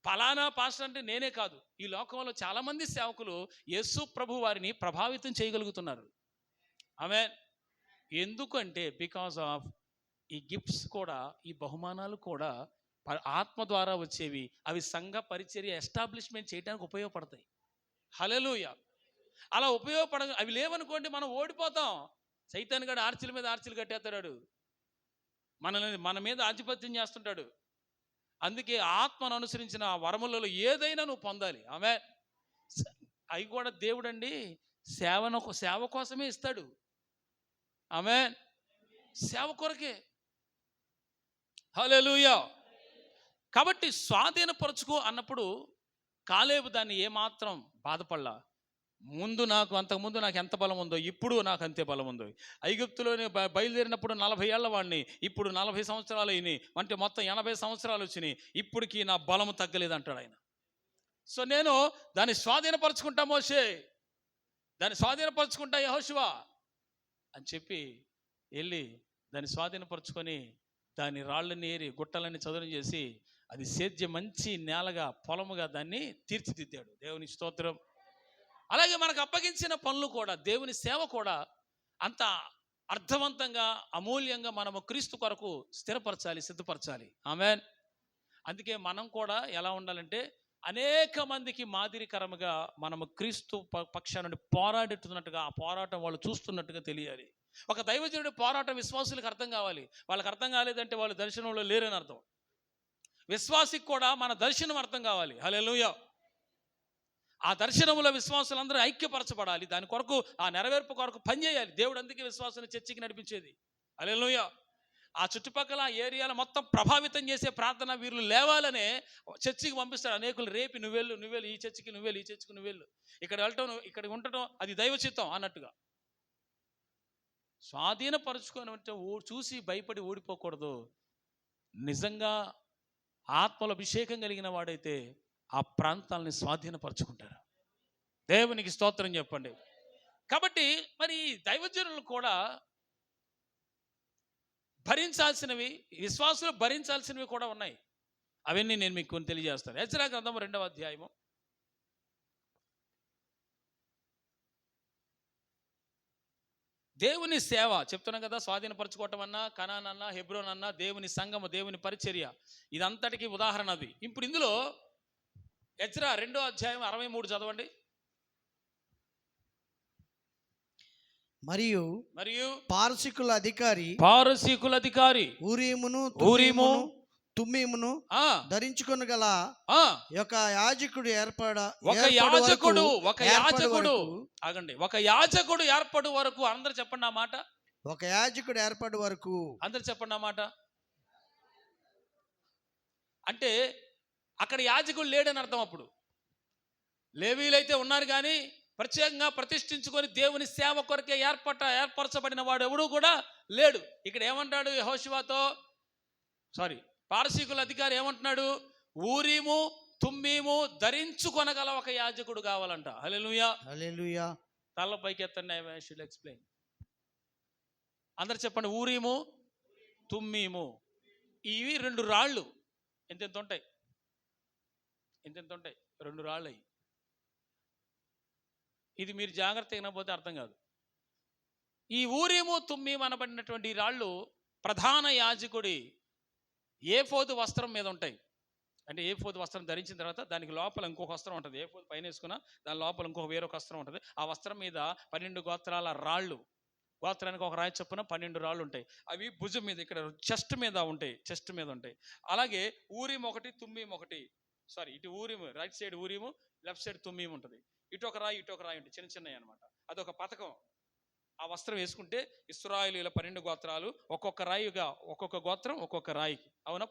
ఫలానా పాస్టర్ అంటే నేనే కాదు, ఈ లోకంలో చాలామంది సేవకులు యేసు ప్రభు వారిని ప్రభావితం చేయగలుగుతున్నారు. ఆమేన్. ఎందుకంటే బికాస్ ఆఫ్ ఈ గిఫ్ట్స్ కూడా, ఈ బహుమానాలు కూడా ఆత్మ ద్వారా వచ్చేవి. అవి సంఘ పరిచర్య ఎస్టాబ్లిష్మెంట్ చేయడానికి ఉపయోగపడతాయి. హల్లెలూయా. అలా అవి లేవనుకోండి మనం ఓడిపోతాం. సైతాన్ గాడు ఆర్చిల మీద ఆర్చిలు కట్టేస్తాడు, మన మీద ఆధిపత్యం చేస్తుంటాడు. అందుకే ఆత్మను అనుసరించిన వరములలో ఏదైనా నువ్వు పొందాలి. ఆమె అవి కూడా దేవుడండి సేవ కోసమే ఇస్తాడు. ఆమె సేవ కొరకే. హల్లెలూయా. కాబట్టి స్వాధీనపరచుకో అన్నప్పుడు కాలేబు దాన్ని ఏమాత్రం బాధపడలా. అంతకుముందు నాకు ఎంత బలం ఉందో ఇప్పుడు నాకు అంతే బలం ఉందో. ఐగుప్తులోనే బయలుదేరినప్పుడు 40 ఏళ్ల వాడిని, ఇప్పుడు 40 సంవత్సరాలు అయినాయి, అంటే మొత్తం 80 సంవత్సరాలు వచ్చినాయి, ఇప్పటికీ నా బలము తగ్గలేదు అంటాడు ఆయన. సో నేను దాన్ని స్వాధీనపరచుకుంటా మోషే, దాన్ని స్వాధీనపరచుకుంటా యెహోషువ అని చెప్పి వెళ్ళి దాన్ని స్వాధీనపరచుకొని దాని రాళ్ళని ఏరి గుట్టలని చదును చేసి అది సేద్యం మంచి నేలగా పొలముగా దాన్ని తీర్చిదిద్దాడు. దేవుని స్తోత్రం. అలాగే మనకు అప్పగించిన పనులు కూడా, దేవుని సేవ కూడా అంత అర్థవంతంగా అమూల్యంగా మనము క్రీస్తు కొరకు స్థిరపరచాలి, సిద్ధపరచాలి. ఆమేన్. అందుకే మనం కూడా ఎలా ఉండాలంటే అనేక మందికి మాదిరికరముగా మనము క్రీస్తు పక్షాన నుండి పోరాడుతున్నట్టుగా, ఆ పోరాటం వాళ్ళు చూస్తున్నట్టుగా తెలియాలి. ఒక దైవజనుడి పోరాటం విశ్వాసులకు అర్థం కావాలి. వాళ్ళకి అర్థం కాలేదంటే వాళ్ళు దర్శనంలో లేరని అర్థం. విశ్వాసికి కూడా మన దర్శనం అర్థం కావాలి. హల్లెలూయా. ఆ దర్శనములో విశ్వాసులందరూ ఐక్యపరచబడాలి. దాని కొరకు, ఆ నెరవేర్పు కొరకు పనిచేయాలి. దేవుడు అందుకే విశ్వాసాన్ని చర్చికి నడిపించేది. హల్లెలూయా. ఆ చుట్టుపక్కల ఏరియాలో మొత్తం ప్రభావితం చేసే ప్రార్థన వీరులు లేవాలనే చర్చికి పంపిస్తాడు. అనేకులు రేపి నువ్వెళ్ళు ఈ చర్చికి, ఈ చర్చికి నువ్వెళ్ళు, ఇక్కడ వెళ్ళటం, ఇక్కడ ఉండటం అది దైవ చిత్తం అన్నట్టుగా. స్వాధీనపరుచుకొని అంటే చూసి భయపడి ఓడిపోకూడదు. నిజంగా ఆత్మల అభిషేకం కలిగిన వాడైతే ఆ ప్రాంతాలని స్వాధీనపరచుకుంటారు. దేవునికి స్తోత్రం చెప్పండి. కాబట్టి మరి దైవజనులు కూడా భరించాల్సినవి, విశ్వాసులు భరించాల్సినవి కూడా ఉన్నాయి. అవన్నీ నేను మీకు కొన్ని తెలియజేస్తాను. ఎజ్రా గ్రంథం 2వ అధ్యాయము. దేవుని సేవ చెప్తున్నాం కదా, స్వాధీనపరచుకోవటం అన్నా, కనాన్ అన్నా, హెబ్రోన్ అన్నా, దేవుని సంఘము, దేవుని పరిచర్య, ఇదంతటికి ఉదాహరణ అది. ఇప్పుడు ఇందులో ఎజ్రా 2వ అధ్యాయం 63 చదవండి. మరియు పారసీకుల అధికారి ఊరీము తుమ్మీమును ఆ ధరించుకొనగల ఆ యొక్క యాజకుడు ఒక యాజకుడు ఆగండి, ఒక యాజకుడు ఏర్పడు వరకు. అందరు చెప్పండి ఆ మాట. ఒక యాజకుడు ఏర్పడు వరకు. అందరు చెప్పండి ఆ మాట. అంటే అక్కడ యాజకుడు లేడని అర్థం. అప్పుడు లేవీలైతే ఉన్నారు, కానీ ప్రత్యేకంగా ప్రతిష్ఠించుకొని దేవుని సేవ కొరకే ఏర్పరచబడిన వాడు ఎవడు కూడా లేడు. ఇక్కడ ఏమంటాడు యెహోషువతో, పారసీకుల అధికారి ఏమంటున్నాడు? ఊరీము తుమ్మీము ధరించుకొనగల ఒక యాజకుడు కావాలంట. హల్లెలూయా, హల్లెలూయా. తల పైకి ఎత్తండి. I should explain. అందరు చెప్పండి. ఊరీము తుమ్మీము, ఇవి 2 రాళ్ళు. ఎంతెంత ఉంటాయి? ఎంతెంత ఉంటాయి? 2 రాళ్ళు అయ్యి. ఇది మీరు జాగ్రత్త వినకపోతే అర్థం కాదు. ఈ ఊరీము తుమ్మీము అనబడినటువంటి ఈ రాళ్ళు ప్రధాన యాజకుడి ఏఫోదు వస్త్రం మీద ఉంటాయి. అంటే ఏఫోదు వస్త్రం ధరించిన తర్వాత దానికి లోపల ఇంకొక వస్త్రం ఉంటుంది. ఏఫోదు పైన వేసుకున్న దాని లోపల వేరొక వస్త్రం ఉంటుంది. ఆ వస్త్రం మీద 12 గోత్రాల రాళ్ళు, గోత్రానికి ఒక రాయి చొప్పున 12 రాళ్ళు ఉంటాయి. అవి భుజం మీద, ఇక్కడ చెస్ట్ మీద ఉంటాయి. అలాగే ఊరీము ఒకటి, తుమ్మీము ఒకటి. ఇటు ఊరీము, రైట్ సైడ్ ఊరీము, లెఫ్ట్ సైడ్ తుమ్మీము ఉంటుంది. ఇటు ఒక రాయి ఉంటుంది, చిన్న చిన్నవి అనమాట. అదొక పథకం. ఆ వస్త్రం వేసుకుంటే ఇశ్రాయేలీయుల 12 గోత్రాలు ఒక్కొక్క రాయిగా, ఒక్కొక్క గోత్రం ఒక్కొక్క రాయికి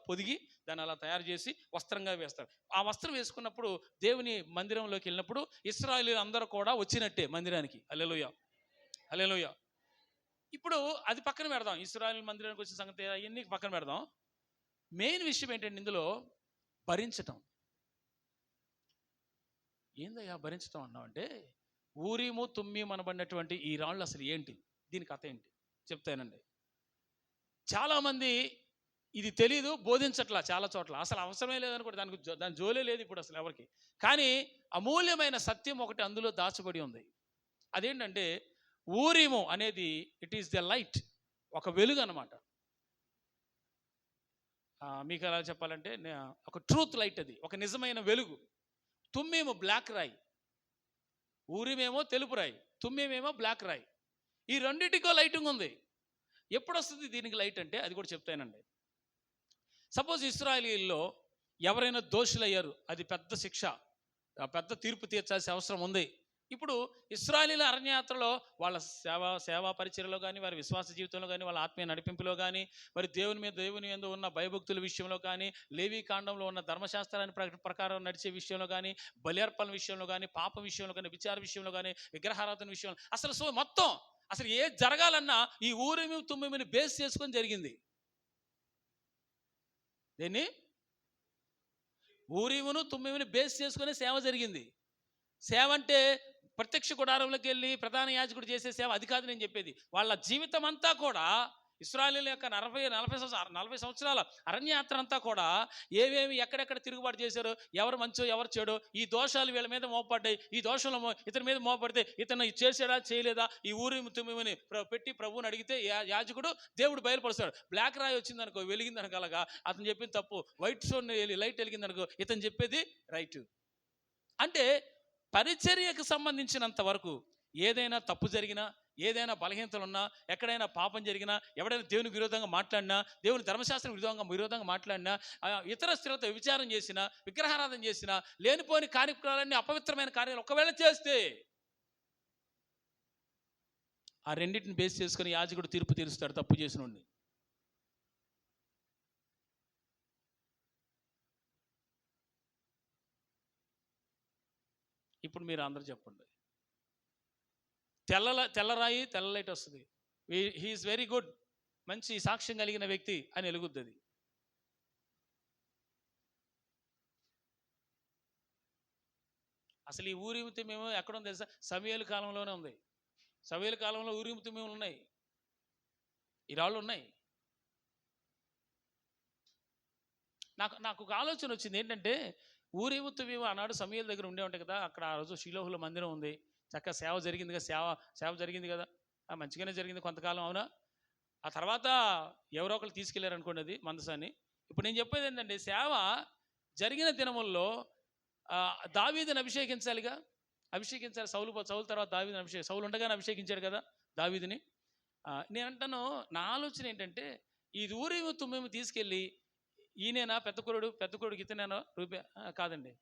పొదిగి దాన్ని అలా తయారు చేసి వస్త్రంగా వేస్తారు. ఆ వస్త్రం వేసుకున్నప్పుడు దేవుని మందిరంలోకి వెళ్ళినప్పుడు ఇశ్రాయేలీయులు అందరూ కూడా వచ్చినట్టే మందిరానికి. హల్లెలూయా, హల్లెలూయా. ఇప్పుడు అది పక్కన పెడదాం. ఇశ్రాయేలు మందిరానికి వచ్చిన సంగతి అవన్నీ పక్కన పెడదాం. మెయిన్ విషయం ఏంటంటే ఇందులో భరించటం. ఏందయ్యా భరించటం అన్నామంటే, ఊరీము తుమ్మీము అనబడినటువంటి ఈ రాళ్ళు అసలు ఏంటి, దీని కథ ఏంటి చెప్తానండి. చాలామంది ఇది తెలీదు, బోధించట్లా. చాలా చోట్ల అసలు అవసరమే లేదని కూడా, దాని జోలే లేదు ఇప్పుడు అసలు ఎవరికి. కానీ అమూల్యమైన సత్యం ఒకటి అందులో దాచబడి ఉంది. అదేంటంటే ఊరీము అనేది ఇట్ ఈస్ ద లైట్, ఒక వెలుగు అనమాట. మీకు ఎలా చెప్పాలంటే ఒక ట్రూత్ లైట్, అది ఒక నిజమైన వెలుగు. తుమ్మీము బ్లాక్ రాయి, ఊరిమేమో తెలుపు రాయి, తుమ్మీమేమో బ్లాక్ రాయి. ఈ రెండింటికో లైటింగ్ ఉంది. ఎప్పుడు వస్తుంది దీనికి లైట్ అంటే అది కూడా చెప్తానండి. సపోజ్ ఇశ్రాయేలీయుల్లో ఎవరైనా దోషులయ్యారు, అది పెద్ద శిక్ష, పెద్ద తీర్పు తీర్చాల్సిన అవసరం ఉంది. ఇప్పుడు ఇశ్రాయేలీయుల అరణ్యయాత్రలో వాళ్ళ సేవా పరిచర్యలో కానీ, వారి విశ్వాస జీవితంలో కానీ, వాళ్ళ ఆత్మీయ నడిపింపులో కానీ, మరి దేవుని మీద ఉన్న భయభక్తుల విషయంలో కానీ, లేవీ కాండంలో ఉన్న ధర్మశాస్త్రాన్ని ప్రకారం నడిచే విషయంలో కానీ, బలి విషయంలో కానీ, పాప విషయంలో కానీ, విచార విషయంలో కానీ, విగ్రహారాధన విషయంలో అసలు మొత్తం అసలు ఏ జరగాలన్నా ఈ ఊరిమి తుమ్మిమిని బేస్ చేసుకొని జరిగింది. దేన్ని? ఊరిమును తుమ్మిమిని బేస్ చేసుకునే సేవ జరిగింది. సేవ అంటే ప్రత్యక్ష గుడారంలోకి వెళ్ళి ప్రధాన యాజకుడు చేసే సేవ అది కాదు నేను చెప్పేది. వాళ్ళ జీవితం అంతా కూడా ఇశ్రాయేలీయుల యొక్క 40 సంవత్సరాల అరణ్యయాత్ర అంతా కూడా ఏవేమి ఎక్కడెక్కడ తిరుగుబాటు చేశారో, ఎవరు మంచో ఎవరు చెడో, ఈ దోషాలు వీళ్ళ మీద మోపడ్డాయి, ఈ దోషంలో ఇతని మీద మోపడితే ఇతను చేసాడా చేయలేదా, ఈ ఊరిమి తుమ్మిమని పెట్టి ప్రభువుని అడిగితే యాజకుడు దేవుడు బయలుపరుస్తాడు. బ్లాక్ రాయి వచ్చిందనుకో, వెలిగిందనకలగా అతను చెప్పింది తప్పు, వైట్ స్టోన్ లైట్ వెలిగిందనుకో ఇతను చెప్పేది రైట్. అంటే పరిచర్యకు సంబంధించినంత వరకు ఏదైనా తప్పు జరిగినా, ఏదైనా బలహీనతలు ఉన్నా, ఎక్కడైనా పాపం జరిగినా, ఎవడైనా దేవునికి విరోధంగా మాట్లాడినా, దేవుని ధర్మశాస్త్రం విరోధంగా మాట్లాడినా, ఇతర స్త్రీలతో విచారం చేసినా, విగ్రహారాధన చేసినా, లేనిపోని కార్యక్రమాలన్నీ, అపవిత్రమైన కార్యాలు ఒకవేళ చేస్తే ఆ రెండింటిని బేస్ చేసుకుని యాజకుడు తీర్పు తీరుస్తాడు తప్పు చేసినోడిని. ఇప్పుడు మీరు అందరూ చెప్పండి. తెల్లరాయి తెల్ల లైట్ వస్తుంది, హీఈస్ వెరీ గుడ్, మంచి సాక్ష్యం కలిగిన వ్యక్తి అని వెలుగుద్ది అది. అసలు ఈ ఊరిమితి మేము ఎక్కడ ఉంది తెలుసా? సమూయేలు కాలంలోనే ఉంది. సమూయేలు కాలంలో ఊరిమితి మేము ఉన్నాయి, ఈ రాళ్ళు ఉన్నాయి. నాకు ఒక ఆలోచన వచ్చింది ఏంటంటే, ఊరిమితి మేము ఆనాడు సమూయేలు దగ్గర ఉండే ఉంటాయి కదా, అక్కడ ఆ రోజు షిలోహులో మందిరం ఉంది, చక్కగా సేవ జరిగింది కదా, సేవ జరిగింది కదా, మంచిగానే జరిగింది కొంతకాలం, అవునా? ఆ తర్వాత ఎవరో ఒకరు తీసుకెళ్లారు అనుకోండి అది మందసాన్ని. ఇప్పుడు నేను చెప్పేది ఏంటంటే, సేవ జరిగిన దినముల్లో దావీదుని అభిషేకించాలి. సౌలు తర్వాత దావీదుని సౌలు ఉండగానే అభిషేకించాడు కదా దావీదుని. నేను అంటాను, నా ఆలోచన ఏంటంటే, ఈ ఊరిమి తుమ్మిమి తీసుకెళ్ళి ఈయనేనా పెద్ద కొడుకు ఇతనేనా రూపే కాదండి.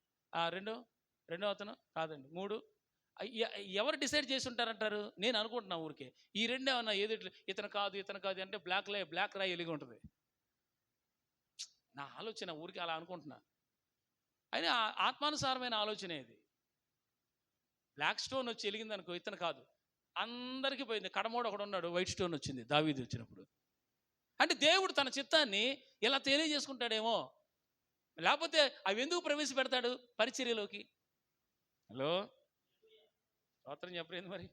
రెండో అతను కాదండి. 3 ఎవరు డిసైడ్ చేసి ఉంటారంటారు? నేను అనుకుంటున్నా ఊరికే. ఈ రెండేమన్నా ఏదో ఇతను కాదు అంటే బ్లాక్ రాయి ఎలిగి ఉంటుంది. నా ఆలోచన ఊరికే అలా అనుకుంటున్నా. అయినా ఆత్మానుసారమైన ఆలోచనే ఇది. బ్లాక్ స్టోన్ వచ్చి ఎలిగింది అనుకో, ఇతను కాదు, అందరికీ పోయింది. కడమోడు ఒకడు ఉన్నాడు, వైట్ స్టోన్ వచ్చింది దావీదు వచ్చినప్పుడు. అంటే దేవుడు తన చిత్తాన్ని ఇలా తెలియజేసుకుంటాడేమో. లేకపోతే అవి ఎందుకు ప్రవేశపెడతాడు పరిచర్యలోకి? హలో, స్తోత్రం చెప్పలేదు మరి.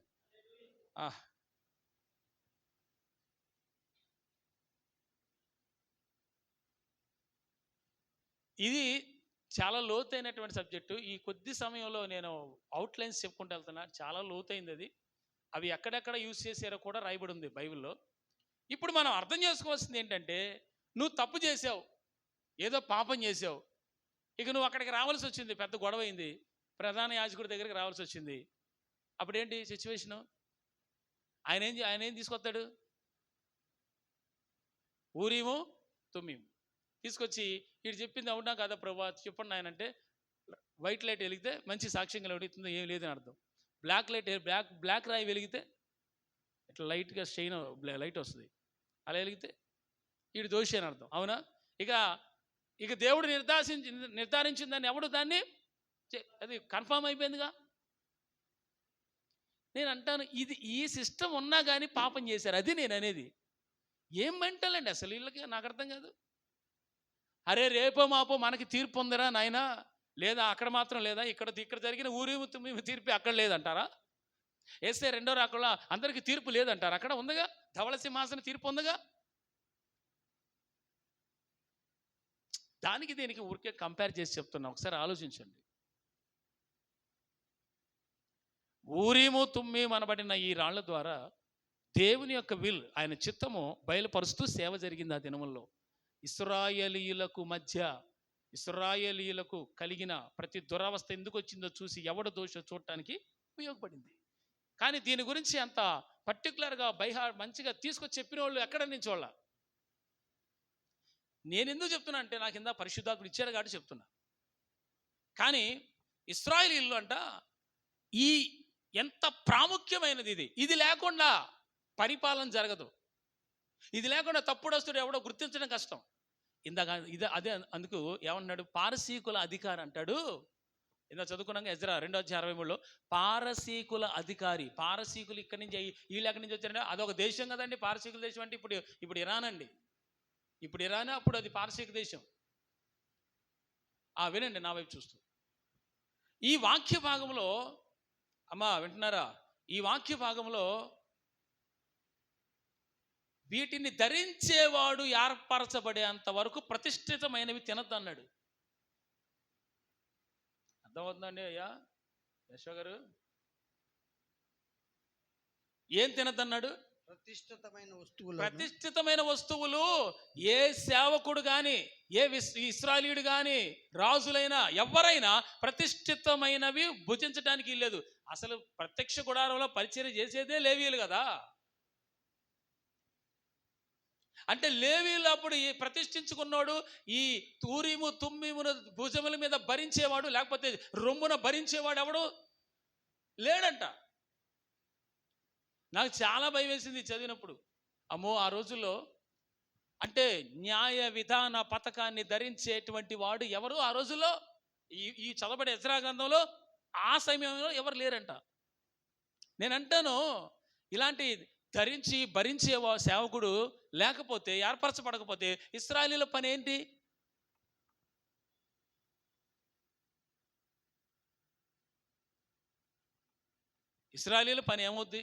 ఇది చాలా లోతైనటువంటి సబ్జెక్టు. ఈ కొద్ది సమయంలో నేను అవుట్లైన్స్ చెప్పుకుంటూ వెళ్తున్నా. చాలా లోతైంది అది. అవి ఎక్కడెక్కడ యూజ్ చేశారో కూడా రాయబడి ఉంది బైబిల్లో. ఇప్పుడు మనం అర్థం చేసుకోవాల్సింది ఏంటంటే, నువ్వు తప్పు చేసావు, ఏదో పాపం చేసావు, ఇక నువ్వు అక్కడికి రావాల్సి వచ్చింది, పెద్ద గొడవ అయింది, ప్రధాన యాజకుడి దగ్గరికి రావాల్సి వచ్చింది. అప్పుడేంటి సిచ్యువేషను? ఆయన ఏం తీసుకొస్తాడు? ఊరీము తుమ్మీము తీసుకొచ్చి, వీడు చెప్పింది అవునా కదా ప్రభా చెప్పండి ఆయన అంటే, వైట్ లైట్ వెలిగితే మంచి సాక్ష్యంగా వెలుగుతుంది, ఏం లేదని అర్థం. బ్లాక్ రాయి వెలిగితే ఇట్లా లైట్గా షైన్ లైట్ వస్తుంది, అలా వెలిగితే వీడు దోషి అని అర్థం. అవునా? ఇక దేవుడు నిర్ధారించిందని ఎవడు దాన్ని అది కన్ఫామ్ అయిపోయిందిగా. నేను అంటాను, ఈ సిస్టమ్ ఉన్నా కానీ పాపం చేశారు. అది నేను అనేది. ఏం మెంటల్ అండి అసలు వీళ్ళకి, నాకు అర్థం కాదు. అరే రేపో మాపో మనకి తీర్పు ఉందిరా నాయన, లేదా అక్కడ మాత్రం లేదా, ఇక్కడ జరిగిన ఊరేము తీర్పు అక్కడ లేదంటారా? వేస్తే రెండో రాకుండా అందరికీ తీర్పు లేదంటారా? అక్కడ ఉందిగా, ధవళ సింహాసన తీర్పు ఉందిగా. దానికి దీనికి ఊరికే కంపేర్ చేసి చెప్తున్నా, ఒకసారి ఆలోచించండి. ఊరీము తుమ్మీము అనబడిన ఈ రాళ్ల ద్వారా దేవుని యొక్క ఆయన చిత్తము బయలుపరుస్తూ సేవ జరిగింది ఆ దినముల్లో. ఇశ్రాయేలీయులకు కలిగిన ప్రతి దురవస్థ ఎందుకు వచ్చిందో చూసి ఎవడు దోషో చూడటానికి ఉపయోగపడింది. కానీ దీని గురించి అంత పర్టికులర్గా మంచిగా తీసుకొచ్చి చెప్పిన వాళ్ళు ఎక్కడ నుంచి వాళ్ళ. నేను ఎందుకు చెప్తున్నా అంటే, నాకు కింద పరిశుద్ధాత్ముడు ఇచ్చాడు కాబట్టి చెప్తున్నా. కానీ ఇశ్రాయేలీయులు అంట ఎంత ప్రాముఖ్యమైనది ఇది లేకుండా పరిపాలన జరగదు. ఇది లేకుండా తప్పుడు వస్తుడు ఎవడో గుర్తించడం కష్టం. అదే అందుకు ఏమన్నాడు? పారసీకుల అధికారి అంటాడు. ఇందా చదువుకున్నాక ఎజ్రా 2:63 పారసీకుల అధికారి. పారసీకులు ఇక్కడి నుంచి వీళ్ళు ఎక్కడి నుంచి వచ్చారంటే, అదొక దేశం కదండి. పారసీకుల దేశం అంటే ఇప్పుడు ఇరాన్ అండి. ఇప్పుడు ఇరాన్, అప్పుడు అది పారసీక దేశం. వినండి నా వైపు చూస్తూ. ఈ వాక్య భాగంలో, అమ్మా వింటున్నారా? ఈ వాక్య భాగంలో వీటిని ధరించేవాడు ఏర్పరచబడేంత వరకు ప్రతిష్ఠితమైనవి తినద్దు అన్నాడు. అర్థమవుతుందండి అయ్యా యశో గారు? ఏం తినద్దన్నాడు? ప్రతిష్ఠితమైన వస్తువులు. ఏ సేవకుడు కానీ, ఏ ఇశ్రాయేలీయుడు కానీ, రాజులైనా ఎవరైనా ప్రతిష్ఠితమైనవి భుజించడానికి లేదు. అసలు ప్రత్యక్ష గుడారంలో పరిచర్య చేసేదే లేవీయులు కదా. అంటే లేవీయులు అప్పుడు ప్రతిష్ఠించుకున్నాడు ఈ ఊరీము తుమ్మీమును భుజముల మీద భరించేవాడు, లేకపోతే రొమ్మున భరించేవాడు ఎవడు లేడంట. నాకు చాలా భయం వేసింది చదివినప్పుడు. అమ్మో, ఆ రోజుల్లో అంటే న్యాయ విధాన పథకాన్ని ధరించేటువంటి వాడు ఎవరు ఆ రోజుల్లో? ఈ చదవబడే ఎజ్రా గ్రంథంలో ఆ సమయంలో ఎవరు లేరంట. నేనంటాను, ఇలాంటి భరించే సేవకుడు లేకపోతే, ఏర్పరచబడకపోతే ఇశ్రాయేలీయుల పని ఏంటి? ఇశ్రాయేలీయుల పని ఏమవుద్ది?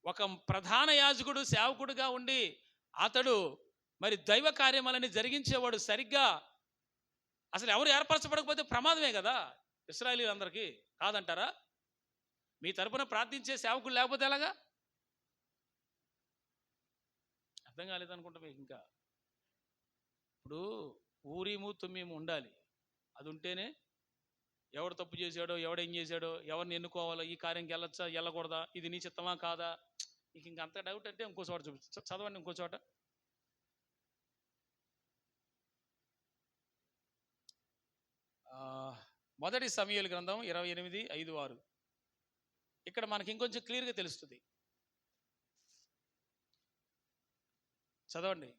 ఒక ప్రధాన యాజకుడు సేవకుడుగా ఉండి అతడు మరి దైవ కార్యములని జరిగించేవాడు సరిగ్గా అసలు ఎవరు ఏర్పరచబడకపోతే ప్రమాదమే కదా ఇశ్రాయేలీయులందరికీ, కాదంటారా? మీ తరపున ప్రార్థించే సేవకుడు లేకపోతే ఎలాగా? అర్థం కాలేదనుకుంటా మీకు. ఇంకా ఇప్పుడు ఊరీము తుమ్మీము ఉండాలి. అది ఉంటేనే ఎవడు తప్పు చేశాడో, ఎవడేం చేశాడో, ఎవరిని ఎన్నుకోవాలో, ఈ కార్యంకి వెళ్ళొచ్చా వెళ్ళకూడదా, ఇది నీ చిత్తమా కాదా, నీకు ఇంకంత డౌట్ అంటే ఇంకో చోట చదవండి. ఇంకో చోట మొదటి సమూయేలు గ్రంథం 28:5-6. ఇక్కడ మనకి ఇంకొంచెం క్లియర్గా తెలుస్తుంది. చదవండి.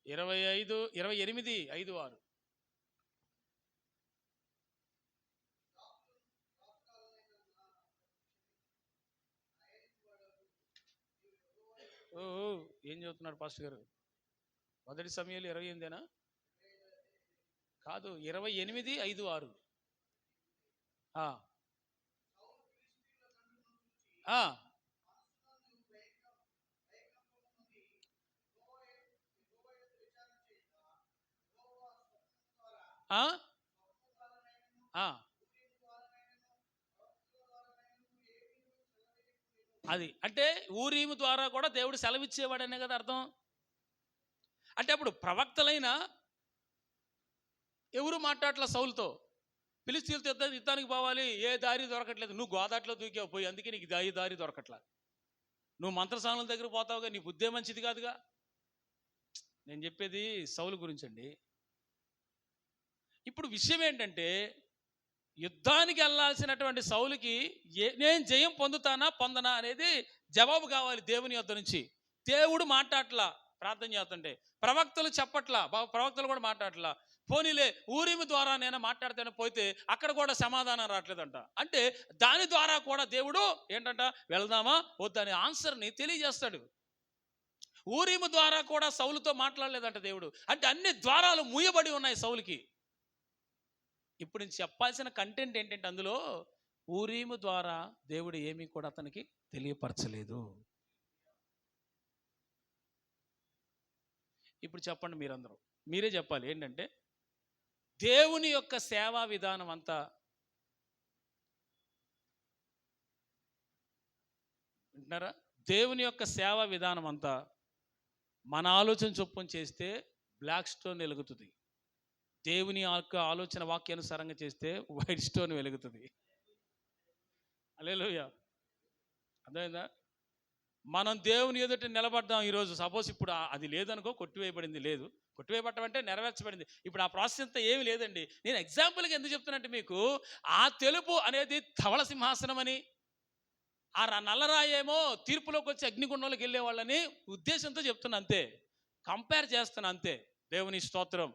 28:5-6. ఓ ఓ, ఏం చదువుతున్నాడు పాస్టర్ గారు? మొదటి సమూయేలు 28 కాదు, 28:5-6. ఆ, ఆ, ఆ, ఆ. అది అంటే ఊరీము ద్వారా కూడా దేవుడు సెలవిచ్చేవాడనే కదా అర్థం. అంటే అప్పుడు ప్రవక్తలైన ఎవరు మాట్లాడట్ల సౌలుతో. ఫిలిష్తీయులతో యుద్ధానికి పోవాలి, ఏ దారి దొరకట్లేదు. నువ్వు గోదాట్లో దూకావు పోయి, అందుకే నీకు దారి దొరకట్లా. నువ్వు మంత్రసానుల దగ్గర పోతావుగా, నీ బుద్ధే మంచిది కాదుగా. నేను చెప్పేది సౌలు గురించి అండి. ఇప్పుడు విషయం ఏంటంటే, యుద్ధానికి వెళ్ళాల్సినటువంటి సౌలుకి నేను జయం పొందనా అనేది జవాబు కావాలి దేవుని యొద్ద నుంచి. దేవుడు మాట్లాడట్లా ప్రార్థన చేస్తుంటే, ప్రవక్తలు చెప్పట్లా, ప్రవక్తలు కూడా మాట్లాడట్లా. పోనీలే ఊరిమి ద్వారా నేను మాట్లాడితేనే పోతే అక్కడ కూడా సమాధానం రావట్లేదంట. అంటే దాని ద్వారా కూడా దేవుడు ఏంటంట, వెళ్దామా వద్దని ఆన్సర్ని తెలియజేస్తాడు. ఊరిము ద్వారా కూడా సౌలుతో మాట్లాడలేదంట దేవుడు. అంటే అన్ని ద్వారాలు మూయబడి ఉన్నాయి సౌలుకి. ఇప్పుడు నేను చెప్పాల్సిన కంటెంట్ ఏంటంటే, అందులో ఊరీము ద్వారా దేవుడు ఏమీ కూడా అతనికి తెలియపరచలేదు. ఇప్పుడు చెప్పండి, మీరందరూ మీరే చెప్పాలి. ఏంటంటే దేవుని యొక్క సేవా విధానం అంతా వింటున్నారా? దేవుని యొక్క సేవా విధానం అంతా మన ఆలోచన చొప్పున చేస్తే బ్లాక్ స్టోన్ వెలుగుతుంది. దేవుని యొక్క ఆలోచన వాక్యానుసారంగా చేస్తే వైట్ స్టోన్ వెలుగుతుంది. హల్లెలూయా. అర్థమైందా? మనం దేవుని ఎదుట నిలబడ్డాం ఈరోజు. సపోజ్ ఇప్పుడు అది లేదనుకో, కొట్టివేయబడింది, లేదు. కొట్టివేయబడటం అంటే నెరవేర్చబడింది. ఇప్పుడు ఆ ప్రాసెస్ అంతా ఏమి లేదండి. నేను ఎగ్జాంపుల్గా ఎందుకు చెప్తున్నట్టు, మీకు ఆ తెలుపు అనేది ధవళ సింహాసనం అని, ఆ నల్లరాయేమో తీర్పులోకి వచ్చి అగ్నిగుండంలోకి వెళ్ళే వాళ్ళని ఉద్దేశంతో చెప్తున్నా, అంతే. కంపేర్ చేస్తున్నా, అంతే. దేవుని స్తోత్రం.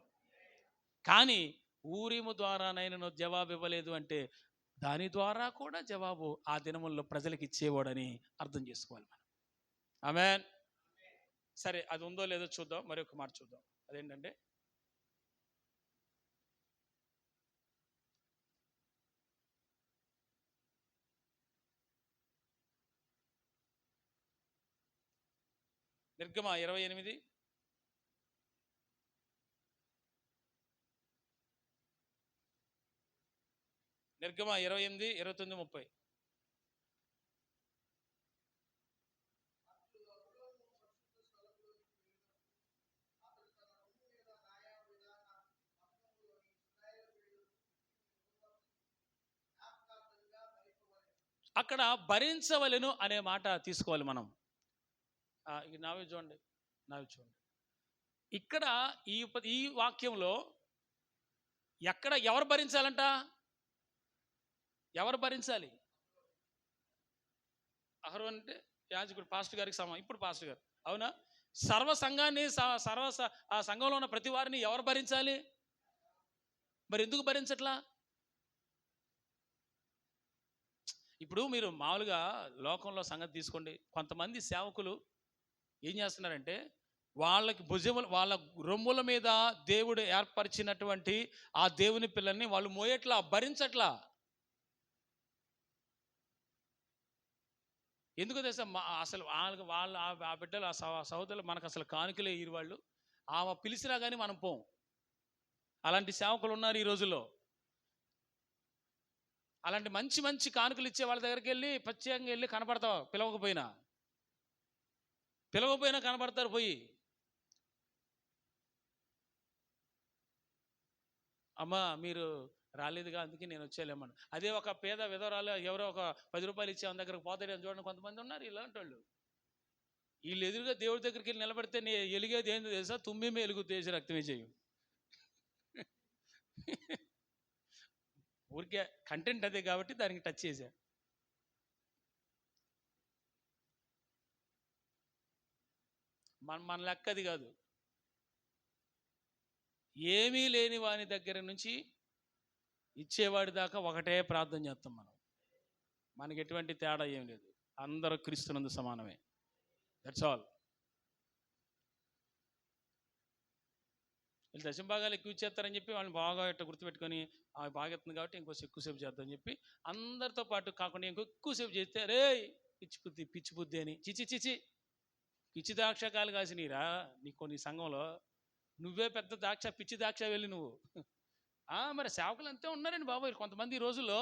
కానీ ఊరిము ద్వారా నేను జవాబు ఇవ్వలేదు అంటే దాని ద్వారా కూడా జవాబు ఆ దినముల్లో ప్రజలకు ఇచ్చేవాడని అర్థం చేసుకోవాలి మనం. ఆమేన్. సరే, అది ఉందో లేదో చూద్దాం. మరి ఒక మాట చూద్దాం. అదేంటంటే, నిర్గమ 28, నిర్గమ 28, 29, 30. అక్కడ భరించవలెను అనే మాట తీసుకోవాలి మనం. నావి చూడండి. ఇక్కడ ఈ వాక్యంలో ఎక్కడ ఎవరు భరించాలంట? ఎవరు భరించాలి? అహరోన్ అంటే యాజకుడు, పాస్టర్ గారికి సమానం. ఇప్పుడు పాస్టర్ గారు, అవునా? సర్వ సంఘాన్ని, ఆ సంఘంలో ఉన్న ప్రతి వారిని ఎవరు భరించాలి? మరి ఎందుకు భరించట్లా? ఇప్పుడు మీరు మామూలుగా లోకంలో సంగతి తీసుకోండి. కొంతమంది సేవకులు ఏం చేస్తున్నారంటే, వాళ్ళకి భుజములు, వాళ్ళ రొమ్ముల మీద దేవుడు ఏర్పరిచినటువంటి ఆ దేవుని పిల్లల్ని వాళ్ళు మోయట్లా, భరించట్లా. ఎందుకు తెలుసా? అసలు వాళ్ళ ఆ బిడ్డలు, ఆ సహోదరులు మనకు అసలు కానుకలే ఇరు వాళ్ళు. ఆమె పిలిచినా కానీ మనం పోం. అలాంటి సేవకులు ఉన్నారు ఈ రోజుల్లో. అలాంటి మంచి మంచి కానుకలు ఇచ్చే వాళ్ళ దగ్గరికి వెళ్ళి ప్రత్యేకంగా వెళ్ళి కనపడతావు. పిలవకపోయినా కనపడతారు పోయి. అమ్మ మీరు రాలేదుగా, అందుకే నేను వచ్చేలేమన్నా. అదే ఒక పేద విధవరాలు ఎవరో ఒక 10 రూపాయలు ఇచ్చే వాళ్ళ దగ్గరకు పోతాడని చూడండి, కొంతమంది ఉన్నారు ఇలాంటి వాళ్ళు. వీళ్ళు ఎదురుగా దేవుడి దగ్గరికి వెళ్ళి నిలబడితే ఎలిగేది ఏందో తెలుసా? తుమ్మి ఎలుగు దేశ రక్తమే చేయు. ఊరికే కంటెంట్ అదే కాబట్టి దానికి టచ్ చేశా. మన లెక్క అది కాదు. ఏమీ లేని వాని దగ్గర నుంచి ఇచ్చేవాడి దాకా ఒకటే ప్రార్థన చేస్తాం మనం. మనకి ఎటువంటి తేడా ఏం లేదు. అందరూ క్రీస్తునందు సమానమే. That's all. వీళ్ళు దశంభాగాలు ఎక్కువ ఇచ్చేస్తారని చెప్పి వాళ్ళని బాగా ఇట్లా గుర్తుపెట్టుకొని బాగా ఎత్తుంది కాబట్టి ఇంకోసేపు ఎక్కువసేపు చేద్దామని చెప్పి అందరితో పాటు కాకుండా ఎక్కువసేపు చేస్తే రే పిచ్చి బుద్ధి అని చిచి పిచ్చి ద్రాక్షకాయలు కాసినీరా నీ సంఘంలో. నువ్వే పెద్ద ద్రాక్ష, పిచ్చి ద్రాక్ష వెళ్ళి నువ్వు. మరి సేవకులు అంతే ఉన్నారండి బాబు. కొంతమంది ఈ రోజుల్లో,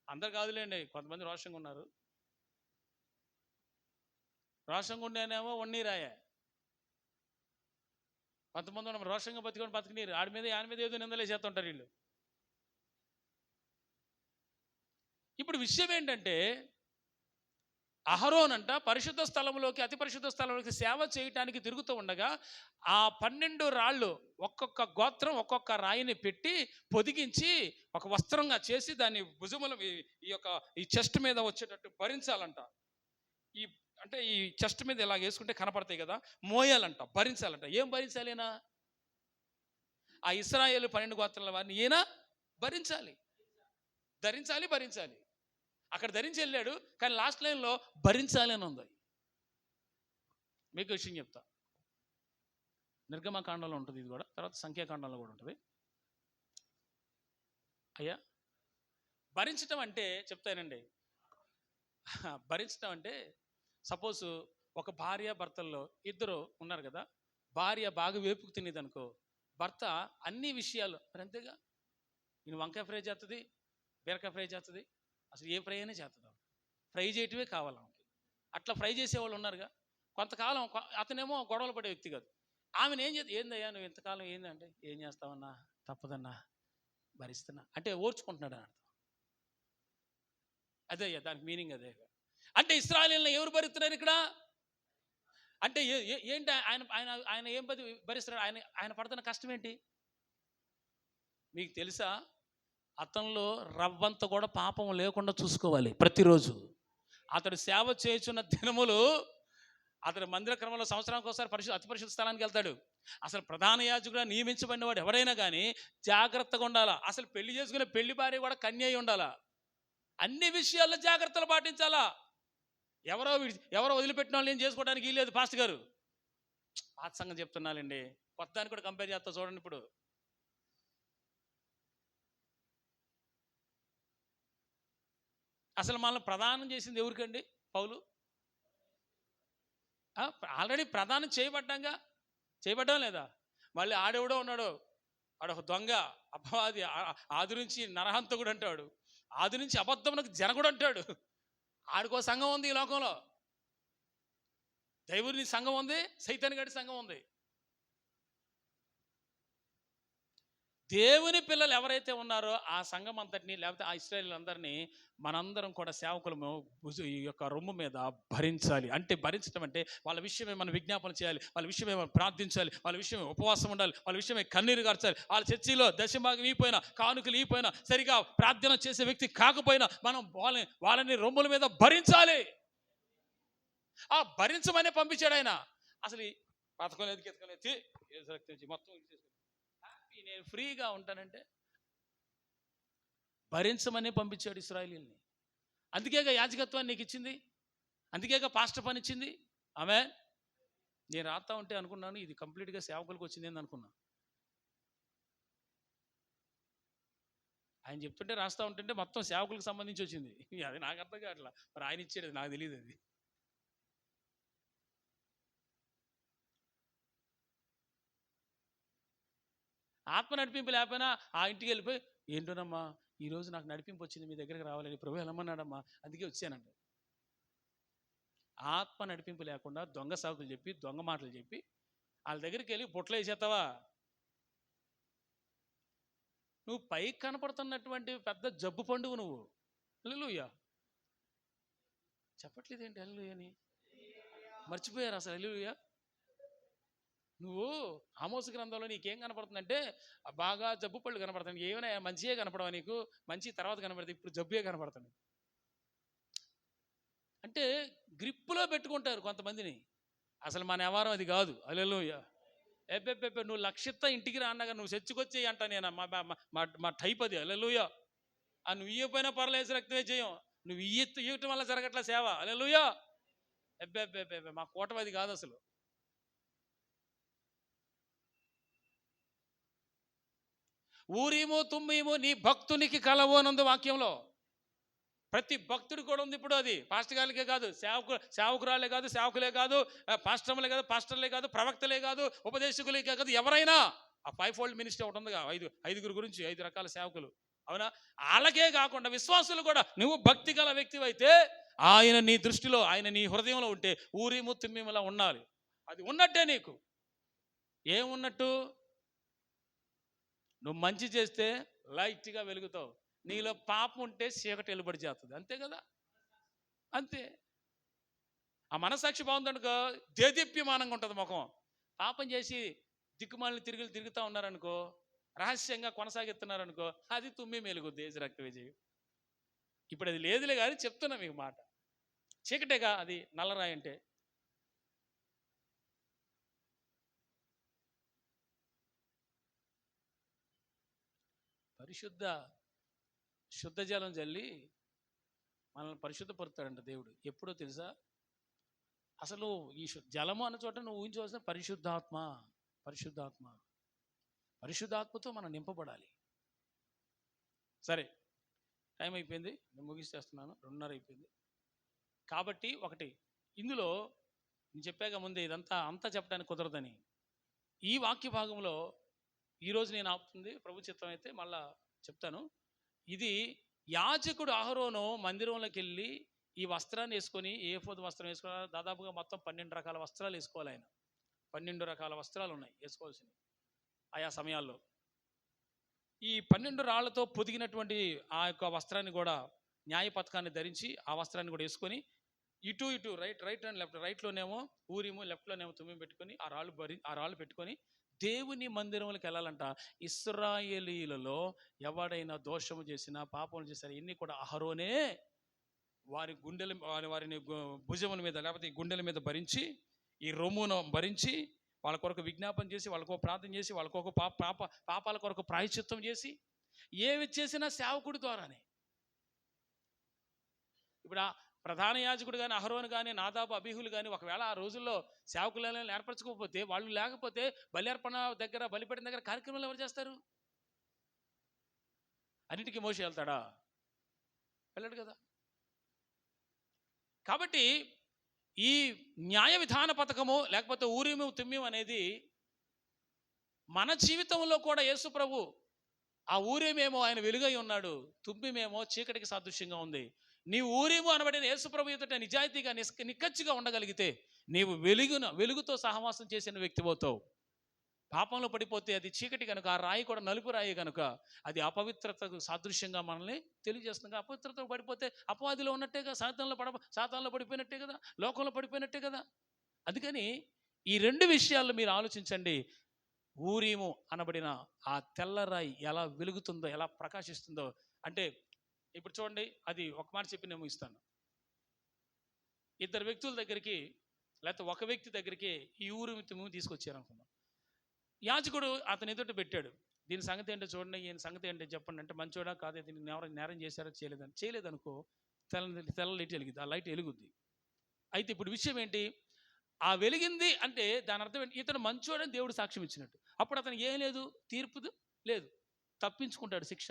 అందరు కాదులేండి, కొంతమంది రోషంగా ఉన్నారు. రోషంగా ఉండేనేమో ఉన్నీరాయే. కొంతమంది ఉన్న రోషంగా బతికనీరు ఆడి మీద ఏదో నిందలే చేస్తుంటారు వీళ్ళు. ఇప్పుడు విషయం ఏంటంటే, అహరోన్ అంట పరిశుద్ధ స్థలంలోకి, అతి పరిశుద్ధ స్థలంలోకి సేవ చేయటానికి తిరుగుతూ ఉండగా ఆ 12 రాళ్ళు ఒక్కొక్క గోత్రం ఒక్కొక్క రాయిని పెట్టి పొదిగించి ఒక వస్త్రంగా చేసి దాన్ని భుజముల ఈ చెస్ట్ మీద వచ్చేటట్టు భరించాలంట. ఈ చెస్ట్ మీద ఇలా వేసుకుంటే కనపడతాయి కదా, మోయాలంట, భరించాలంట. ఏం భరించాలినా? ఆ ఇశ్రాయేలు 12 గోత్రాల వారిని ఈయన భరించాలి. అక్కడ ధరించి వెళ్ళాడు, కానీ లాస్ట్ లైన్లో భరించాలి అని ఉంది. మీకు విషయం చెప్తా. నిర్గమకాండంలో ఉంటుంది ఇది కూడా, తర్వాత సంఖ్యాకాండంలో కూడా ఉంటుంది. అయ్యా, భరించటం అంటే చెప్తానండి. భరించటం అంటే సపోజ్ ఒక భార్య భర్తల్లో ఇద్దరు ఉన్నారు కదా, భార్య బాగా వేపుకు తినేది అనుకో, భర్త అన్ని విషయాలు మరి అంతేగా. నేను వంకాయ ఫ్రై చేస్తుంది, బీరకాయ ఫ్రై చేస్తుంది, అసలు ఏ ఫ్రై అయినా చేస్తుంది. ఫ్రై చేయటమే కావాలి ఆమెకి. అట్లా ఫ్రై చేసేవాళ్ళు ఉన్నారుగా. కొంతకాలం అతనేమో గొడవలు పడే వ్యక్తి కాదు. ఆమెను ఏందయ్యా నువ్వు ఇంతకాలం ఏందంటే, ఏం చేస్తావన్నా, తప్పదన్నా, భరిస్తున్నా అంటే ఓర్చుకుంటున్నాడు అని అర్థం. అదే దానికి మీనింగ్ అదే. అంటే ఇశ్రాయేలును ఎవరు భరిస్తున్నారు ఇక్కడ అంటే ఏంటి? ఆయన ఏం భరిస్తున్నాడు? ఆయన పడుతున్న కష్టం ఏంటి మీకు తెలుసా? అతనిలో రవ్వంత కూడా పాపం లేకుండా చూసుకోవాలి ప్రతిరోజు. అతడు సేవ చేయుచున్న దినములు, అతడు మందిర క్రమంలో సంవత్సరానికి ఒకసారి అతి పరిశుద్ధ స్థలానికి వెళ్తాడు. అసలు ప్రధాన యాజకుడుగా నియమించబడిన వాడు ఎవరైనా కానీ జాగ్రత్తగా ఉండాలా. అసలు పెళ్లి చేసుకునే పెళ్లి భార్య కూడా కన్య అయి ఉండాలా. అన్ని విషయాల్లో జాగ్రత్తలు పాటించాలా. ఎవరో వదిలిపెట్టిన వాళ్ళు ఏం చేసుకోవడానికి వీలేదు. పాస్టర్ గారు పాత సంగతి చెప్తున్నానండి, కొత్త దాన్ని కూడా కంపేర్ చేస్తా చూడండి. ఇప్పుడు అసలు మనల్ని ప్రదానం చేసింది ఎవరికండి? పౌలు. ఆల్రెడీ ప్రదానం చేయబడ్డాం లేదా? మళ్ళీ ఆడెవడో ఉన్నాడు, ఆడొక దొంగ, అపవాది, ఆది నుంచి నరహంతకుడు అంటాడు, ఆది నుంచి అబద్ధమునకు జనకుడు అంటాడు. ఆడికో సంఘం ఉంది ఈ లోకంలో. దేవుని సంఘం ఉంది, సైతాన్ గాడి సంఘం ఉంది. దేవుని పిల్లలు ఎవరైతే ఉన్నారో ఆ సంఘం అంతటిని, లేకపోతే ఆ ఇశ్రాయేలు అందరినీ మనందరం కూడా సేవకులము ఈ యొక్క రొమ్ము మీద భరించాలి. అంటే భరించడం అంటే వాళ్ళ విషయమే మనం విజ్ఞాపన చేయాలి, వాళ్ళ విషయమే మనం ప్రార్థించాలి, వాళ్ళ విషయమే ఉపవాసం ఉండాలి, వాళ్ళ విషయమే కన్నీరు కార్చాలి. వాళ్ళ చర్చిలో దశభాగం ఈపోయినా, కానుకలు ఈపోయినా, సరిగా ప్రార్థన చేసే వ్యక్తి కాకపోయినా మనం వాళ్ళని రొమ్ముల మీద భరించాలి. ఆ భరించమనే పంపించాడు ఆయన. అసలు పథకం లేదు, ఎత్తుకోలేదు, మొత్తం నేను ఫ్రీగా ఉంటానంటే భరించమనే పంపించాడు ఇశ్రాయేలీయుల్ని. అందుకేగా యాజకత్వాన్ని నీకు ఇచ్చింది, అందుకేగా పాస్టర్ పని ఇచ్చింది. ఆమె నేను రాస్తా ఉంటే అనుకున్నాను ఇది కంప్లీట్గా సేవకులకు వచ్చింది అని అనుకున్నా. ఆయన చెప్తుంటే రాస్తా ఉంటుంటే మొత్తం సేవకులకు సంబంధించి వచ్చింది. అది నాకు అర్థం కావట్లా. మరి ఆయన ఇచ్చేది నాకు తెలియదు. అది ఆత్మ నడిపింపు లేకపోయినా ఆ ఇంటికి వెళ్ళిపోయి, ఏంటోనమ్మా ఈరోజు నాకు నడిపింపు వచ్చింది, మీ దగ్గరికి రావాలని ప్రభు వెళ్ళమన్నాడమ్మా, అందుకే వచ్చానండి. ఆత్మ నడిపింపు లేకుండా దొంగ సాకులు చెప్పి, దొంగ మాటలు చెప్పి వాళ్ళ దగ్గరికి వెళ్ళి బొట్లో వేసేస్తావా? నువ్వు పైకి కనపడుతున్నటువంటి పెద్ద జబ్బు పండుగ నువ్వు. హల్లెలూయా చెప్పట్లేదు ఏంటి? హల్లెలూయా అని మర్చిపోయారు అసలు. హల్లెలూయా నువ్వు ఆమోసు గ్రంథంలో నీకేం కనపడుతుందంటే బాగా జబ్బు పళ్ళు కనపడుతుంది. ఏమైనా మంచియే కనపడవా నీకు? మంచి తర్వాత కనపడుతుంది, ఇప్పుడు జబ్బే కనపడుతుంది. అంటే గ్రిప్పులో పెట్టుకుంటారు కొంతమందిని. అసలు మన వ్యవహారం అది కాదు. హల్లెలూయా. ఎబ్బెబ్బెబ్బే నువ్వు లక్షిత ఇంటికి రా అన్నగా నువ్వు చచ్చికొచ్చేయి అంట. నేను మా టైప్ అది. హల్లెలూయా. నువ్వు ఇయ్యపోయినా పర్లేదు, రక్తమే చేయం. నువ్వు ఇయ్యటం వల్ల జరగట్ల సేవ. హల్లెలూయా. ఎబ్బెబ్బెబ్బెబ్బే మా కూటమి అది కాదు అసలు. ఊరీము తుమ్మీము నీ భక్తునికి కలవు అనందు వాక్యంలో. ప్రతి భక్తుడు కూడా ఉంది ఇప్పుడు. అది పాస్టర్ గారికే కాదు, సేవకురాలే కాదు, సేవకులే కాదు, పాస్టర్లే కాదు, ప్రవక్తలే కాదు, ఉపదేశకులే కాదు, ఎవరైనా ఆ 5 ఫోల్డ్ మినిస్ట్రీ ఒకటి ఉందిగా, ఐదుగురు గురించి 5 రకాల సేవకులు. అవునా? వాళ్ళకే కాకుండా విశ్వాసులు కూడా నువ్వు భక్తి గల వ్యక్తి అయితే ఆయన నీ దృష్టిలో, ఆయన నీ హృదయంలో ఉంటే ఊరీము తుమ్మీములా ఉండాలి. అది ఉన్నట్టే నీకు. ఏమున్నట్టు? నువ్వు మంచి చేస్తే లైట్గా వెలుగుతావు. నీలో పాపం ఉంటే చీకటి వెలుబడి చేస్తుంది. అంతే కదా? అంతే. ఆ మనసాక్షి బాగుందనుకో దేదీప్యమానంగా ఉంటుంది ముఖం. పాపం చేసి దిక్కుమాలిన తిరుగుతూ ఉన్నారనుకో, రహస్యంగా కొనసాగిస్తున్నారనుకో, అది తుమ్మి మెలుగు దేశ రక్త విజయం. ఇప్పుడు అది లేదులే కానీ చెప్తున్నా మీకు మాట. చీకటేగా అది నల్లరాయి అంటే. శుద్ధ జలం జల్లి మనల్ని పరిశుద్ధపరుతాడంట దేవుడు. ఎప్పుడో తెలుసా? అసలు ఈ జలము అన్న చోట నువ్వు ఊహించవలసిన పరిశుద్ధాత్మతో మనం నింపబడాలి. సరే, టైం అయిపోయింది, నేను ముగిస్తేస్తున్నాను. 2:30 అయిపోయింది. కాబట్టి ఒకటి ఇందులో నేను చెప్పాక ముందే ఇదంతా అంతా చెప్పడానికి కుదరదని, ఈ వాక్య భాగంలో ఈరోజు నేను ఆపుతుంది ప్రభు చిత్తం అయితే మళ్ళా చెప్తాను. ఇది యాజకుడు అహరోను మందిరంలోకి వెళ్ళి ఈ వస్త్రాన్ని వేసుకొని, ఏఫోదు వస్త్రం వేసుకోవాలి. దాదాపుగా మొత్తం 12 రకాల వస్త్రాలు వేసుకోవాలి. ఆయన 12 రకాల వస్త్రాలు ఉన్నాయి వేసుకోవాల్సినవి ఆయా సమయాల్లో. ఈ 12 రాళ్లతో పొదిగినటువంటి ఆ యొక్క వస్త్రాన్ని కూడా, న్యాయ పథకాన్ని ధరించి ఆ వస్త్రాన్ని కూడా వేసుకొని ఇటు రైట్ అండ్ లెఫ్ట్, రైట్లోనేమో ఊరిము, లెఫ్ట్లోనేమో తుమ్మి పెట్టుకొని ఆ రాళ్ళు పెట్టుకొని దేవుని మందిరంలోకి వెళ్ళాలంట. ఇశ్రాయేలీలలో ఎవడైనా దోషము చేసినా, పాపం చేసినా ఇన్ని కూడా అహరోనే వారిని భుజముల మీద లేకపోతే ఈ గుండెల మీద భరించి, ఈ రొమ్మును భరించి, వాళ్ళ కొరకు విజ్ఞాపన చేసి, వాళ్ళకు ప్రార్థన చేసి, వాళ్ళకొక పాపాల కొరకు ప్రాయశ్చిత్తం చేసి, ఏవి చేసినా సేవకుడి ద్వారానే. ఇప్పుడు ఆ ప్రధాన యాజకుడు కానీ, అహరోను కానీ, నాదాబు, అబీహులు కానీ ఒకవేళ ఆ రోజుల్లో సేవకులను ఏర్పరచుకోకపోతే, వాళ్ళు లేకపోతే బలిర్పణ దగ్గర, బలిపడిన దగ్గర కార్యక్రమాలు ఎవరు చేస్తారు? అన్నిటికీ మోషే వెళ్తాడా? వెళ్ళడు కదా. కాబట్టి ఈ న్యాయ విధాన పథకము లేకపోతే ఊరిము తుమ్మిము అనేది మన జీవితంలో కూడా యేసు ప్రభు, ఆ ఊరేమేమో ఆయన వెలుగై ఉన్నాడు, తుమ్మిమేమో చీకటికి సాదృశ్యంగా ఉంది. నీవు ఊరేమో అనబడిన యేసు ప్రభు ఎదుట నిజాయితీగా నిక్కచ్చిగా ఉండగలిగితే నీవు వెలుగుతో సహవాసం చేసిన వ్యక్తి అవుతావు. పాపంలో పడిపోతే అది చీకటి కనుక, ఆ రాయి కూడా నలుపు రాయి కనుక అది అపవిత్రతకు సాదృశ్యంగా మనల్ని తెలియజేస్తుంది. అపవిత్రతకు పడిపోతే అపవాదిలో ఉన్నట్టే కదా, సాతాన్లో పడిపోయినట్టే కదా, లోకంలో పడిపోయినట్టే కదా. అందుకని ఈ 2 విషయాల్లో మీరు ఆలోచించండి. ఊరీము అనబడిన ఆ తెల్లరాయి ఎలా వెలుగుతుందో, ఎలా ప్రకాశిస్తుందో. అంటే ఇప్పుడు చూడండి, అది ఒక మాట చెప్పి నేను ముగిస్తాను. 2 వ్యక్తుల దగ్గరికి లేకపోతే ఒక వ్యక్తి దగ్గరికి ఈ ఊరిము తీసుకొచ్చారు అనుకుందాం. యాజకుడు అతని ఎదుట పెట్టాడు. దీని సంగతి ఏంటో చూడండి, ఈయన సంగతి ఏంటో చెప్పండి అంటే, మంచోడా కాదు, దీన్ని నేరం చేశారా చేయలేదనుకో, తెల్ల లైట్ వెలిగింది, ఆ లైట్ వెలుగుద్ది. అయితే ఇప్పుడు విషయం ఏంటి? ఆ వెలిగింది అంటే దాని అర్థం ఏంటి? ఇతను మంచోడని దేవుడు సాక్ష్యం ఇచ్చినట్టు. అప్పుడు అతను ఏం లేదు, తీర్పు లేదు, తప్పించుకుంటాడు శిక్ష.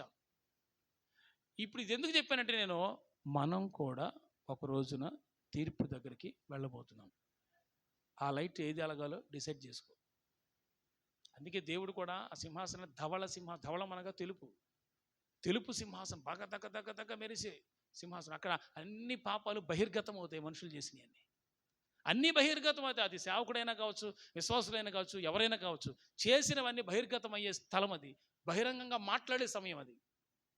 ఇప్పుడు ఇది ఎందుకు చెప్పానంటే, నేను మనం కూడా ఒక రోజున తీర్పు దగ్గరికి వెళ్ళబోతున్నాం. ఆ లైట్ ఏది అలగాలో డిసైడ్ చేసుకో. అందుకే దేవుడు కూడా ఆ సింహాసనం ధవళం అనగా తెలుపు సింహాసనం, బాగా దగ్గ మెరిసే సింహాసనం. అక్కడ అన్ని పాపాలు బహిర్గతం అవుతాయి. మనుషులు చేసినవన్నీ అన్నీ బహిర్గతం అవుతాయి. అది సేవకుడైనా కావచ్చు, విశ్వాసులైనా కావచ్చు, ఎవరైనా కావచ్చు, చేసినవన్నీ బహిర్గతం అయ్యే స్థలం అది. బహిరంగంగా మాట్లాడే సమయం అది.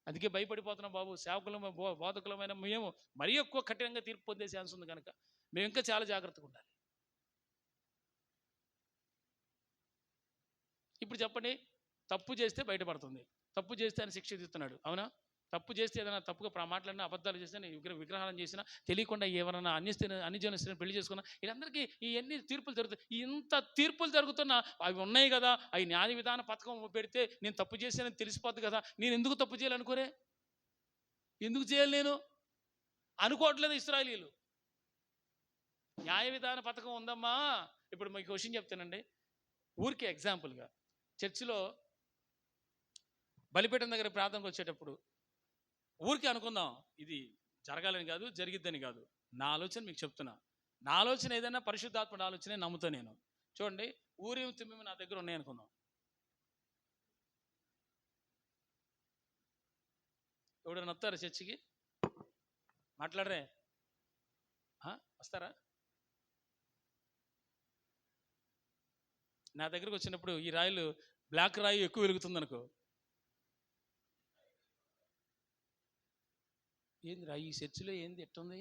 అందుకే భయపడిపోతున్నాం బాబు. సేవకులమైన బోధకులమైన మేము మరీ ఎక్కువ కఠినంగా తీర్పు పొందే ఛాన్స్ ఉంది కనుక మేము ఇంకా చాలా జాగ్రత్తగా ఉండాలి. ఇప్పుడు చెప్పండి, తప్పు చేస్తే బయటపడుతుంది, తప్పు చేస్తే ఆయన శిక్ష ఇస్తున్నాడు, అవునా? తప్పు చేస్తే ఏదైనా తప్పుగా మాట్లాడినా, అబద్ధాలు చేసినా, విగ్రహాలను చేసినా, తెలియకుండా ఎవరైనా అన్ని జన స్త్రీని పెళ్లి చేసుకున్నా, వీళ్ళందరికీ ఇవన్నీ తీర్పులు జరుగుతాయి. ఇంత తీర్పులు జరుగుతున్నా అవి ఉన్నాయి కదా, అవి న్యాయ విధాన పథకం పెడితే నేను తప్పు చేశానని తెలిసిపోద్ది కదా, నేను ఎందుకు తప్పు చేయాలనుకోరే? ఎందుకు చేయాలి నేను అనుకోవట్లేదు ఇశ్రాయేలీయులు. న్యాయ విధాన పథకం ఉందమ్మా. ఇప్పుడు మీకు క్వశ్చన్ చెప్తానండి, ఊరికే ఎగ్జాంపుల్గా. చర్చిలో బలిపీఠం దగ్గర ప్రార్థనకు వచ్చేటప్పుడు ఊరికే అనుకుందాం, ఇది జరగాలని కాదు, జరిగిద్దని కాదు, నా ఆలోచన మీకు చెప్తున్నా. నా ఆలోచన ఏదైనా పరిశుద్ధాత్మ ఆలోచనే నమ్ముతా నేను. చూడండి, ఊరేం తిమ్మి నా దగ్గర ఉన్నాయి అనుకుందాం. ఎవడైనా వస్తారా చర్చికి? మాట్లాడరే? వస్తారా? నా దగ్గరకు వచ్చినప్పుడు ఈ రాయిలు, బ్లాక్ రాయి ఎక్కువ వెలుగుతుంది అనుకో, ఏంది రా ఈ చర్చిలో ఏంది ఎట్టుంది,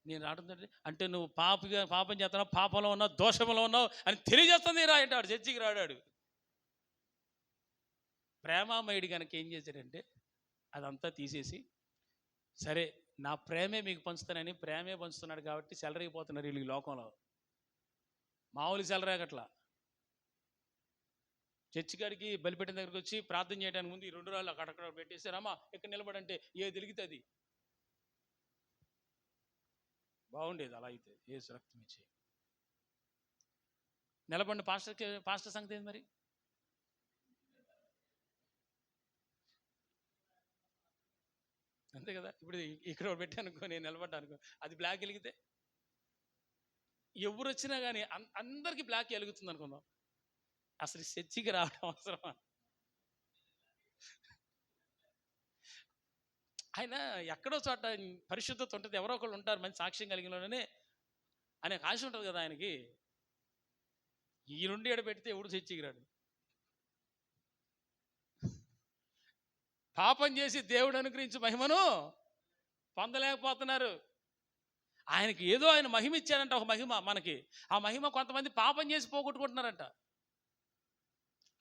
నేను రావడం అంటే నువ్వు పాపం చేస్తున్నావు, పాపంలో ఉన్నావు, దోషంలో ఉన్నావు అని తెలియజేస్తుంది రా అంటాడు. చర్చికి రాడాడు. ప్రేమామయుడి కనుక ఏం చేశాడంటే అదంతా తీసేసి, సరే నా ప్రేమే మీకు పంచుతానని ప్రేమే పంచుతున్నాడు కాబట్టి చెలరైపోతున్నారు వీళ్ళు లోకంలో. మామూలు చెలరేగట్లా. చర్చి కాడికి బలిపీఠం దగ్గరికి వచ్చి ప్రార్థన చేయడానికి ముందు ఈ 2 రాళ్ళు అక్కడక్కడ పెట్టేసి, రామా ఇక్కడ నిలబడంటే ఏది వెలుగుతుంది. బాగుండేది అలా అయితే. యేసు రక్తం ఇచ్చి నిలబడి పాస్టర్ సంగతి ఏంది మరి? అంతే కదా. ఇప్పుడు ఇక్కడ పెట్టానుకో, నేను నిలబడ్డానుకో, అది బ్లాక్ వెలిగితే ఎవరు వచ్చినా కానీ అందరికీ బ్లాక్ వెలుగుతుంది అనుకుందాం. అసలు చర్చికి రావడం అవసరమా? ఆయన ఎక్కడో చోట పరిశుద్ధత ఉంటుంది, ఎవరో ఒకళ్ళు ఉంటారు మంచి సాక్ష్యం కలిగినలోనే అనే ఆశ ఉంటుంది కదా ఆయనకి. ఈ 2 ఏడు పెడితే ఎవడు చర్చికి రాడు. పాపం చేసి దేవుడు అనుగ్రహించి మహిమను పొందలేకపోతున్నారు. ఆయనకి ఏదో ఆయన మహిమ ఇచ్చాడంట, ఒక మహిమ మనకి. ఆ మహిమ కొంతమంది పాపం చేసి పోగొట్టుకుంటున్నారంట.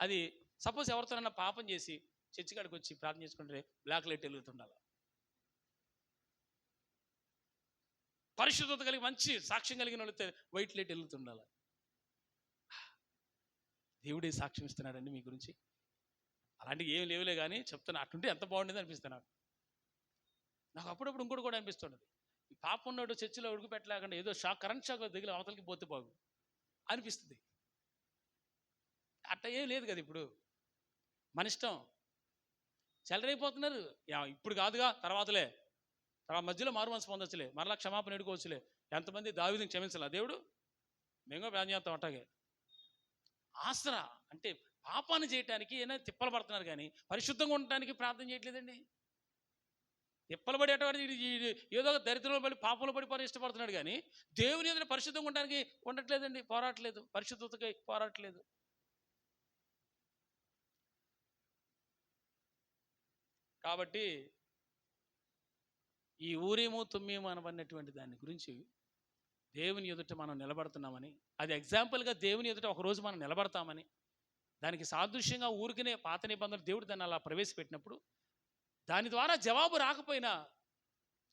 అది సపోజ్ ఎవరితోనన్నా పాపం చేసి చర్చి కాడికి వచ్చి ప్రార్థన చేసుకుంటే బ్లాక్ లైట్ వెలుగుతుండాలి. పరిశుద్ధత కలిగి మంచి సాక్ష్యం కలిగిన వాళ్ళు వైట్ లైట్ వెలుగుతుండాలి. దేవుడే సాక్ష్యం ఇస్తున్నాడండి మీ గురించి. అలాంటివి ఏం లేవులే కానీ చెప్తున్నా, అటుంటే ఎంత బాగుండేది అనిపిస్తుంది నాకు అప్పుడప్పుడు. ఇంకోటి కూడా అనిపిస్తున్నది, ఈ పాప ఉన్నాడు చర్చిలో ఉడుకు పెట్టలేకుండా ఏదో కరెంట్ షాక్ దిగిలి అవతలకి పోతే బాగు అనిపిస్తుంది. అట్ట ఏం లేదు కదా. ఇప్పుడు మన ఇష్టం. చెలరైపోతున్నారు. ఇప్పుడు కాదుగా, తర్వాతలే, తర్వాత మధ్యలో మారు మనసు పొందొచ్చులే, మరలా క్షమాపణ ఎడుకోవచ్చులే. ఎంతమంది దావీదుని క్షమించాలా దేవుడు? మేము ప్రార్థన చేస్తాం అట్టాగే. ఆసరా అంటే పాపాన్ని చేయటానికి ఏమైనా తిప్పలు పడుతున్నారు కానీ పరిశుద్ధంగా ఉండటానికి ప్రార్థన చేయట్లేదండి. తిప్పలు పడేటవాడు ఏదో ఒక దరిద్రంలో పడి పాపంలో పడిపోయి ఇష్టపడుతున్నాడు కానీ దేవుని ఎదుట పరిశుద్ధంగా ఉండడానికి ఉండట్లేదండి, పోరాటలేదు, పరిశుద్ధతకై పోరాటలేదు. కాబట్టి ఈ ఊరేమో తుమ్మేమో అనబడినటువంటి దాని గురించి దేవుని ఎదుట మనం నిలబడుతున్నామని, అది ఎగ్జాంపుల్గా దేవుని ఎదుట ఒకరోజు మనం నిలబడతామని, దానికి సాదృశ్యంగా ఊరికనే పాత నిబంధనలు దేవుడు దాన్ని అలా ప్రవేశపెట్టినప్పుడు దాని ద్వారా జవాబు రాకపోయినా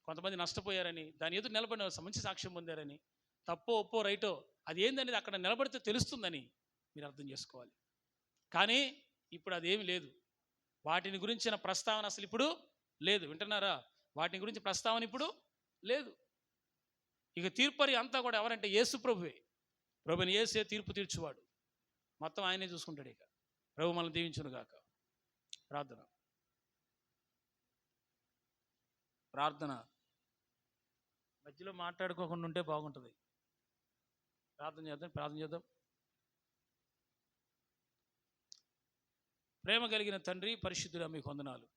కొంతమంది నష్టపోయారని, దాని ఎదుట నిలబడిన మంచి సాక్ష్యం పొందారని, తప్పో ఒప్పో రైటో అది ఏందనేది అక్కడ నిలబడితే తెలుస్తుందని మీరు అర్థం చేసుకోవాలి. కానీ ఇప్పుడు అదేమి లేదు. వాటిని గురించిన ప్రస్తావన అసలు ఇప్పుడు లేదు. వింటున్నారా? వాటిని గురించి ప్రస్తావన ఇప్పుడు లేదు. ఇక తీర్పరి అంతా కూడా ఎవరంటే యేసు ప్రభువే. ప్రభుని యేసే తీర్పు తీర్చువాడు. మొత్తం ఆయనే చూసుకుంటాడు. ఇక ప్రభు మనల్ని దీవించును గాక. ప్రార్థన మధ్యలో మాట్లాడుకోకుండా ఉంటే బాగుంటుంది. ప్రార్థన చేద్దాం. ప్రేమ కలిగిన తండ్రి, పరిశుద్ధుడా, మీకు వందనాలు.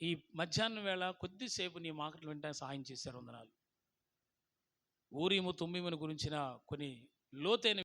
ఈ మధ్యాహ్నం వేళ కొద్దిసేపు నీ మాటలు వింటానికి సహాయం చేశారు. వందనాలు. ఊరీము తుమ్మీమును గురించిన కొన్ని లోతైన